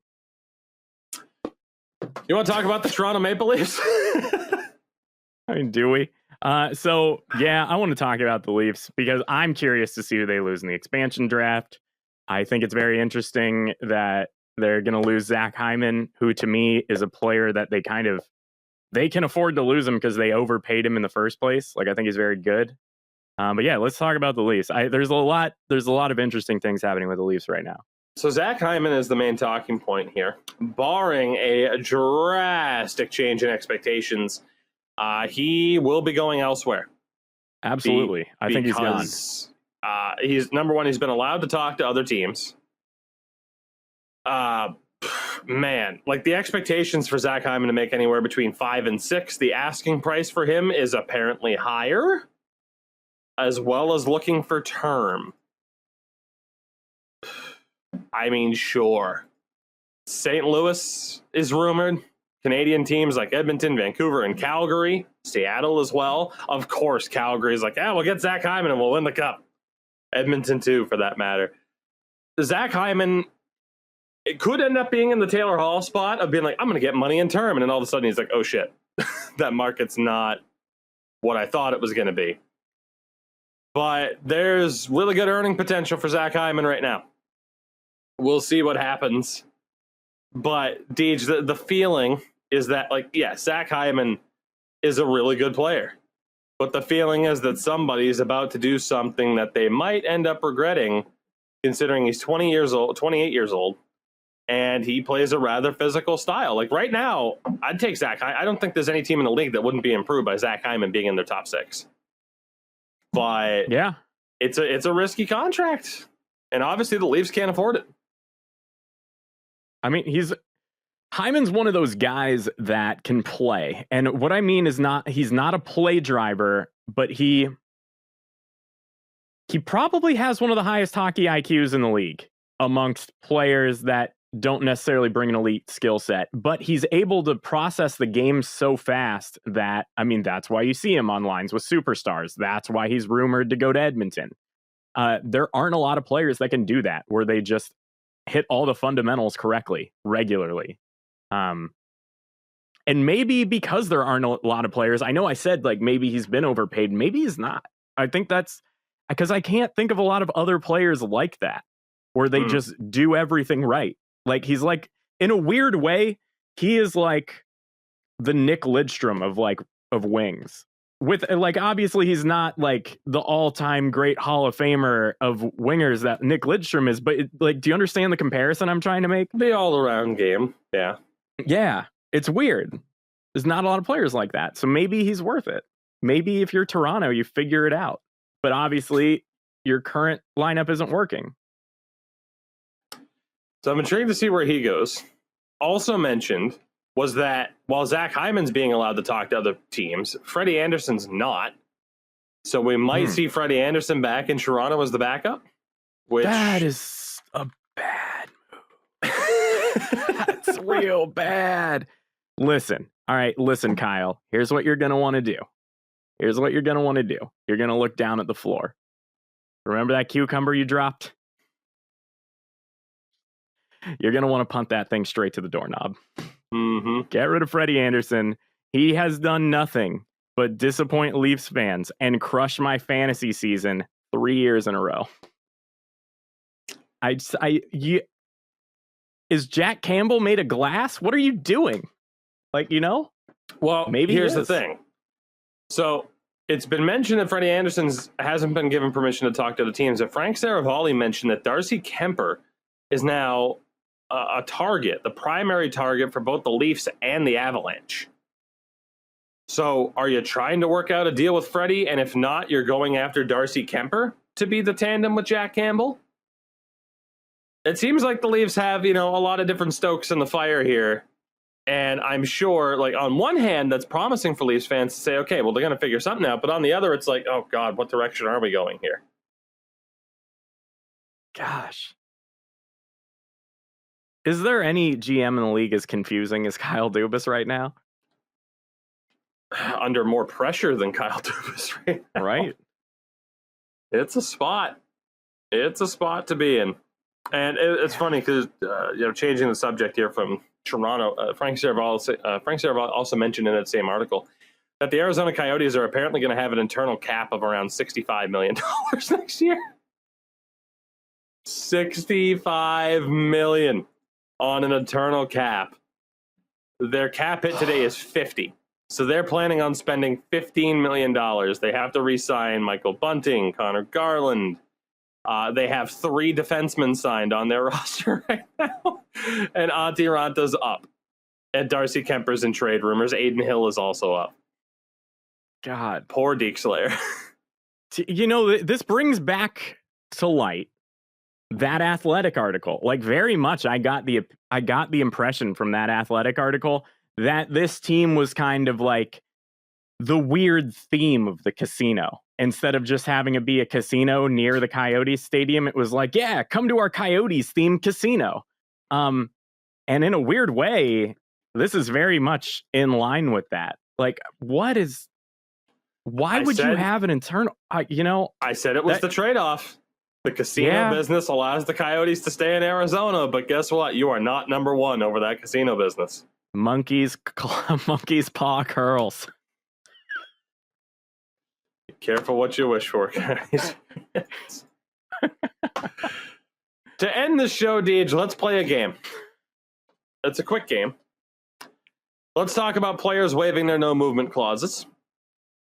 You want to talk about the Toronto Maple Leafs? I mean, do we? So, yeah, I want to talk about the Leafs because I'm curious to see who they lose in the expansion draft. I think it's very interesting that they're going to lose Zach Hyman, who to me is a player that they can afford to lose him because they overpaid him in the first place. Like, I think he's very good. But yeah, let's talk about the Leafs. There's a lot of interesting things happening with the Leafs right now. So Zach Hyman is the main talking point here. Barring a drastic change in expectations, he will be going elsewhere. Absolutely. I think he's gone. He's number one. He's been allowed to talk to other teams. Man, like the expectations for Zach Hyman to make anywhere between 5 and 6. The asking price for him is apparently higher, as well as looking for term. I mean, sure. St. Louis is rumored. Canadian teams like Edmonton, Vancouver, and Calgary. Seattle as well. Of course, Calgary is like, we'll get Zach Hyman and we'll win the cup. Edmonton, too, for that matter. Zach Hyman, it could end up being in the Taylor Hall spot of being like, I'm going to get money in term. And then all of a sudden he's like, oh, shit. That market's not what I thought it was going to be. But there's really good earning potential for Zach Hyman right now. We'll see what happens. But, Deej, the feeling is that, like, yeah, Zach Hyman is a really good player. But the feeling is that somebody is about to do something that they might end up regretting, considering he's 28 years old, and he plays a rather physical style. Like, right now, I'd take Zach Hyman. I don't think there's any team in the league that wouldn't be improved by Zach Hyman being in their top 6. But yeah, it's a risky contract. And obviously the Leafs can't afford it. I mean, Hyman's one of those guys that can play. And what I mean is he's not a play driver, but he probably has one of the highest hockey IQs in the league amongst players that don't necessarily bring an elite skill set, but he's able to process the game so fast that, I mean, that's why you see him on lines with superstars. That's why he's rumored to go to Edmonton. There aren't a lot of players that can do that, where they just hit all the fundamentals correctly, regularly. And maybe because there aren't a lot of players, I know I said like maybe he's been overpaid, maybe he's not. I think that's because I can't think of a lot of other players like that, where they just do everything right. Like, he's like, in a weird way, he is like the Nick Lidstrom of wings. With, like, obviously he's not like the all-time great Hall of Famer of wingers that Nick Lidstrom is, but like, do you understand the comparison I'm trying to make? The all-around game, yeah. Yeah, it's weird. There's not a lot of players like that, so maybe he's worth it. Maybe if you're Toronto, you figure it out. But obviously, your current lineup isn't working. So I'm intrigued to see where he goes. Also mentioned was that while Zach Hyman's being allowed to talk to other teams, Freddie Anderson's not. So we might see Freddie Anderson back in Toronto as the backup. Which... That is a bad move. That's real bad. Listen, Kyle. Here's what you're going to want to do. You're going to look down at the floor. Remember that cucumber you dropped? You're going to want to punt that thing straight to the doorknob. Mm-hmm. Get rid of Freddie Anderson. He has done nothing but disappoint Leafs fans and crush my fantasy season 3 years in a row. Is Jack Campbell made of glass? What are you doing? Like, you know? Well, maybe here's the thing. So it's been mentioned that Freddie Anderson hasn't been given permission to talk to the teams. But Frank Saravalli mentioned that Darcy Kemper is now a target, the primary target for both the Leafs and the Avalanche. So are you trying to work out a deal with Freddie? And if not, you're going after Darcy Kemper to be the tandem with Jack Campbell? It seems like the Leafs have, a lot of different stokes in the fire here. And I'm sure, like, on one hand, that's promising for Leafs fans to say, okay, well, they're going to figure something out. But on the other, it's like, oh, God, what direction are we going here? Gosh. Is there any GM in the league as confusing as Kyle Dubas right now? Under more pressure than Kyle Dubas right now. Right. It's a spot. It's a spot to be in. And it's funny because, changing the subject here from Toronto, Frank Saravalli also mentioned in that same article that the Arizona Coyotes are apparently going to have an internal cap of around $65 million next year. $65 million on an eternal cap. Their cap hit today is 50. So they're planning on spending $15 million. They have to re-sign Michael Bunting, Connor Garland. They have 3 defensemen signed on their roster right now. And Antti Ranta's up. And Darcy Kemper's in trade rumors. Aiden Hill is also up. God. Poor Deke Slayer. You know, this brings back to light that Athletic article. Like, very much I got the impression from that Athletic article that this team was kind of like the weird theme of the casino. Instead of just having it be a casino near the Coyotes stadium, it was like, yeah, come to our Coyotes themed casino. And in a weird way, this is very much in line with that. Like, why would you have an internal, I said it was the trade-off. The casino business allows the Coyotes to stay in Arizona, but guess what? You are not number one over that casino business. Monkey's paw curls. Be careful what you wish for, guys. To end the show, Deej, let's play a game. It's a quick game. Let's talk about players waiving their no movement clauses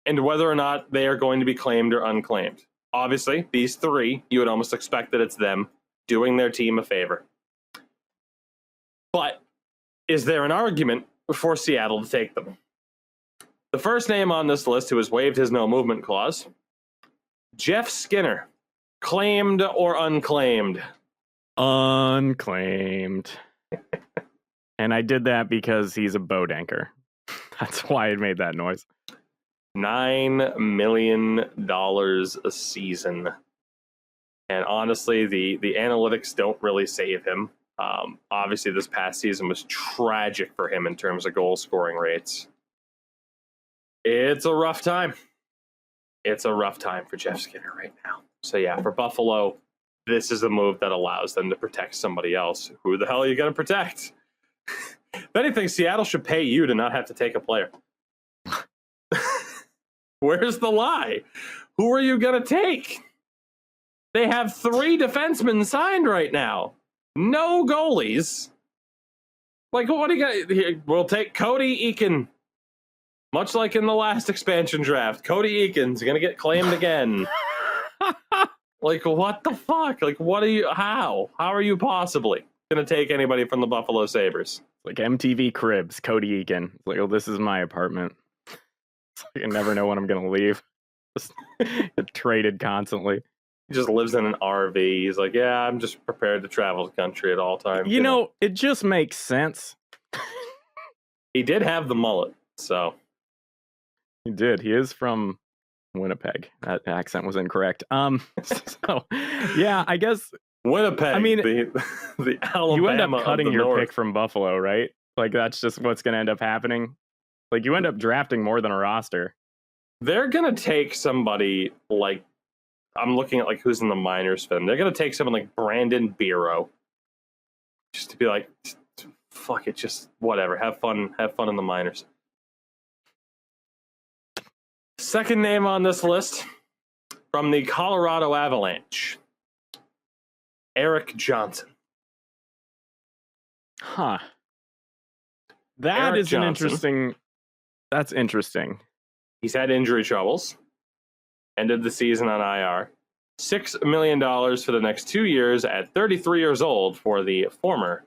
and whether or not they are going to be claimed or unclaimed. Obviously, these 3, you would almost expect that it's them doing their team a favor. But is there an argument for Seattle to take them? The first name on this list who has waived his no movement clause, Jeff Skinner. Claimed or unclaimed? Unclaimed. And I did that because he's a boat anchor. That's why I made that noise. $9 million a season. And honestly, the analytics don't really save him. Obviously, this past season was tragic for him in terms of goal scoring rates. It's a rough time. It's a rough time for Jeff Skinner right now. So yeah, for Buffalo, this is a move that allows them to protect somebody else. Who the hell are you going to protect? If anything, Seattle should pay you to not have to take a player. Where's the lie? Who are you going to take? They have 3 defensemen signed right now. No goalies. Like, what do you got? We'll take Cody Eakin. Much like in the last expansion draft, Cody Eakin's going to get claimed again. Like, what the fuck? Like, what are you, how? How are you possibly going to take anybody from the Buffalo Sabres? Like MTV Cribs, Cody Eakin. It's like, oh, this is my apartment. It's like, I never know when I'm going to leave. Just get traded constantly. He just lives in an RV. He's like, yeah, I'm just prepared to travel the country at all times. You know, it just makes sense. He did have the mullet, so. He did. He is from Winnipeg. That accent was incorrect. So, yeah, I guess. Winnipeg. I mean, the Alabama. You end up cutting your North. pick from Buffalo, right? Like, that's just what's going to end up happening. Like, you end up drafting more than a roster. They're going to take somebody like, I'm looking at like who's in the minors for them. They're going to take someone like Brandon Biro. Just to be like, fuck it, just whatever. Have fun in the minors. Second name on this list from the Colorado Avalanche, Erik Johnson. Huh. That Erik is Johnson. an interesting. That's interesting. He's had injury troubles. Ended the season on IR. $6 million for the next 2 years at 33 years old for the former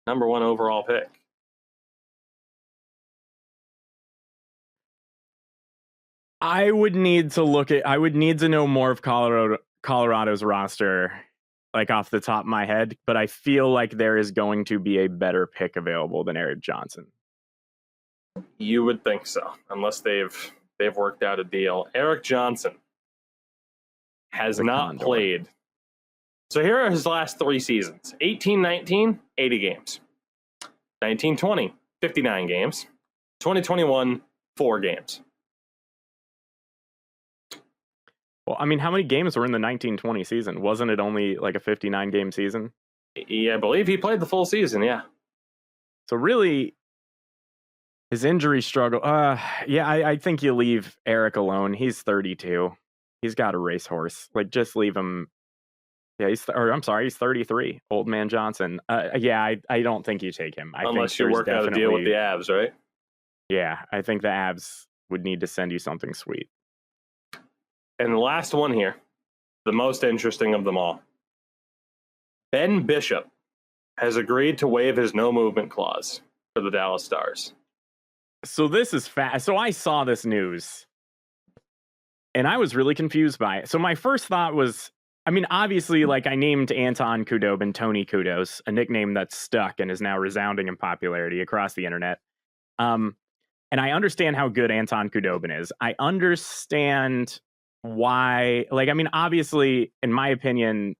number 1 overall pick. I would need to know more of Colorado's roster, like off the top of my head, but I feel like there is going to be a better pick available than Erik Johnson. You would think so, unless they've worked out a deal. Erik Johnson has not played. So here are his last 3 seasons. 18-19, 80 games. 19-20, 59 games. 2021, 4 games. Well, I mean, how many games were in the 1920 season? Wasn't it only like a 59-game season? Yeah, I believe he played the full season, yeah. So really, his injury struggle... yeah, I think you leave Erik alone. He's 32. He's got a racehorse. Like, just leave him Yeah, he's 33. Old man Johnson. Yeah, I don't think you take him. Unless think you there's work out a deal with the Avs, right? Yeah, I think the Avs would need to send you something sweet. And the last one here, the most interesting of them all. Ben Bishop has agreed to waive his no movement clause for the Dallas Stars. So this is fast. So I saw this news and I was really confused by it. So my first thought was, I mean, obviously, like I named Anton Khudobin Tony Kudos, a nickname that's stuck and is now resounding in popularity across the internet. And I understand how good Anton Khudobin is. I understand why, like, I mean, obviously, in my opinion,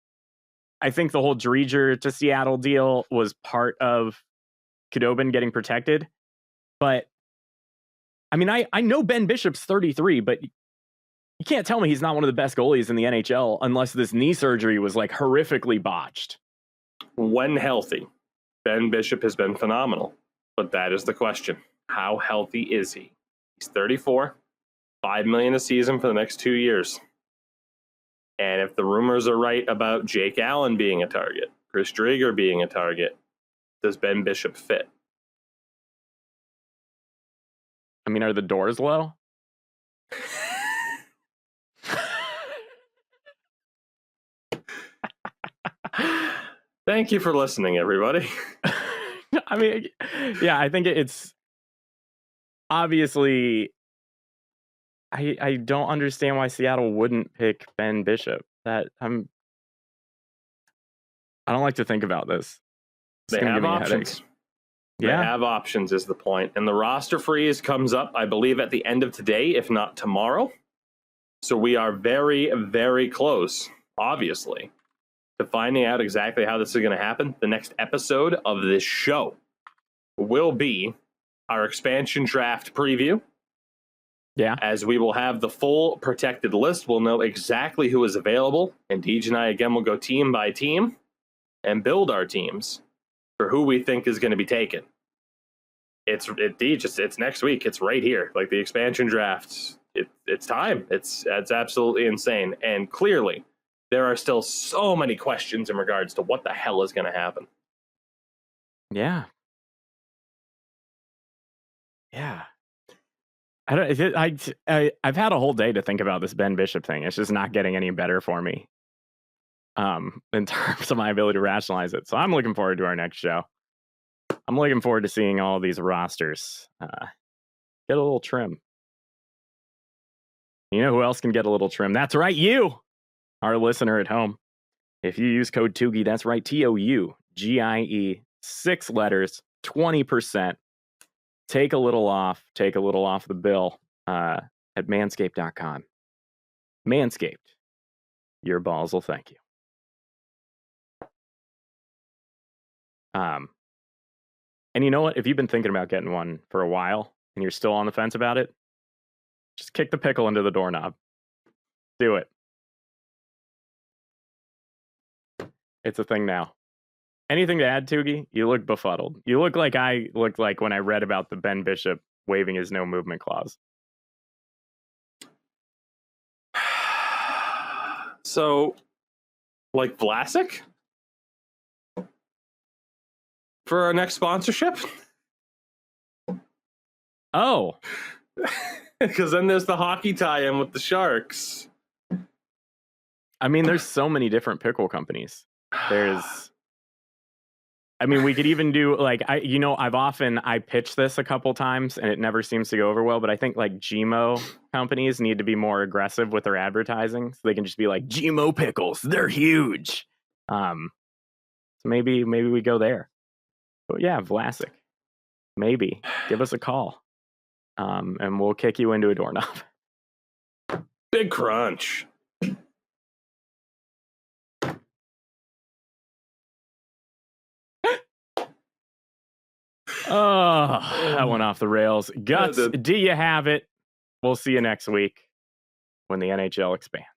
I think the whole Dreger to Seattle deal was part of Khudobin getting protected. But I mean, I know Ben Bishop's 33, but you can't tell me he's not one of the best goalies in the NHL unless this knee surgery was like horrifically botched. When healthy, Ben Bishop has been phenomenal. But that is the question. How healthy is he? He's 34, $5 million a season for the next 2 years. And if the rumors are right about Jake Allen being a target, Chris Dreger being a target, does Ben Bishop fit? I mean, are the doors low? Thank you for listening, everybody. I mean, yeah, I think it's obviously, I don't understand why Seattle wouldn't pick Ben Bishop. I don't like to think about this. They have options. They have options is the point. And the roster freeze comes up, I believe, at the end of today, if not tomorrow. So we are very, very close, obviously, to finding out exactly how this is going to happen. The next episode of this show will be our expansion draft preview. Yeah. As we will have the full protected list. We'll know exactly who is available. And Deej and I, again, will go team by team and build our teams for who we think is going to be taken. It's next week. It's right here. Like the expansion draft. It's time. It's absolutely insane. And clearly, there are still so many questions in regards to what the hell is going to happen. Yeah. Yeah. I've had a whole day to think about this Ben Bishop thing. It's just not getting any better for me. In terms of my ability to rationalize it. So I'm looking forward to our next show. I'm looking forward to seeing all these rosters get a little trim. You know who else can get a little trim? That's right, you, our listener at home. If you use code Tougie, that's right, TOUGIE, 6 letters, 20%. Take a little off the bill at manscaped.com. Manscaped, your balls will thank you. And you know what? If you've been thinking about getting one for a while and you're still on the fence about it, just kick the pickle into the doorknob. Do it. It's a thing now. Anything to add, Tougie? You look befuddled. You look like I looked like when I read about the Ben Bishop waiving his no movement clause. So, like Vlasic? For our next sponsorship? Oh. Because then there's the hockey tie-in with the Sharks. I mean, there's so many different pickle companies. We could even do like, I pitched this a couple times and it never seems to go over well, but I think like GMO companies need to be more aggressive with their advertising. So they can just be like, GMO pickles, they're huge. So maybe we go there. But yeah, Vlasic, maybe give us a call. And we'll kick you into a doorknob. Big crunch. Oh, that went off the rails. Guts, do you have it? We'll see you next week when the NHL expands.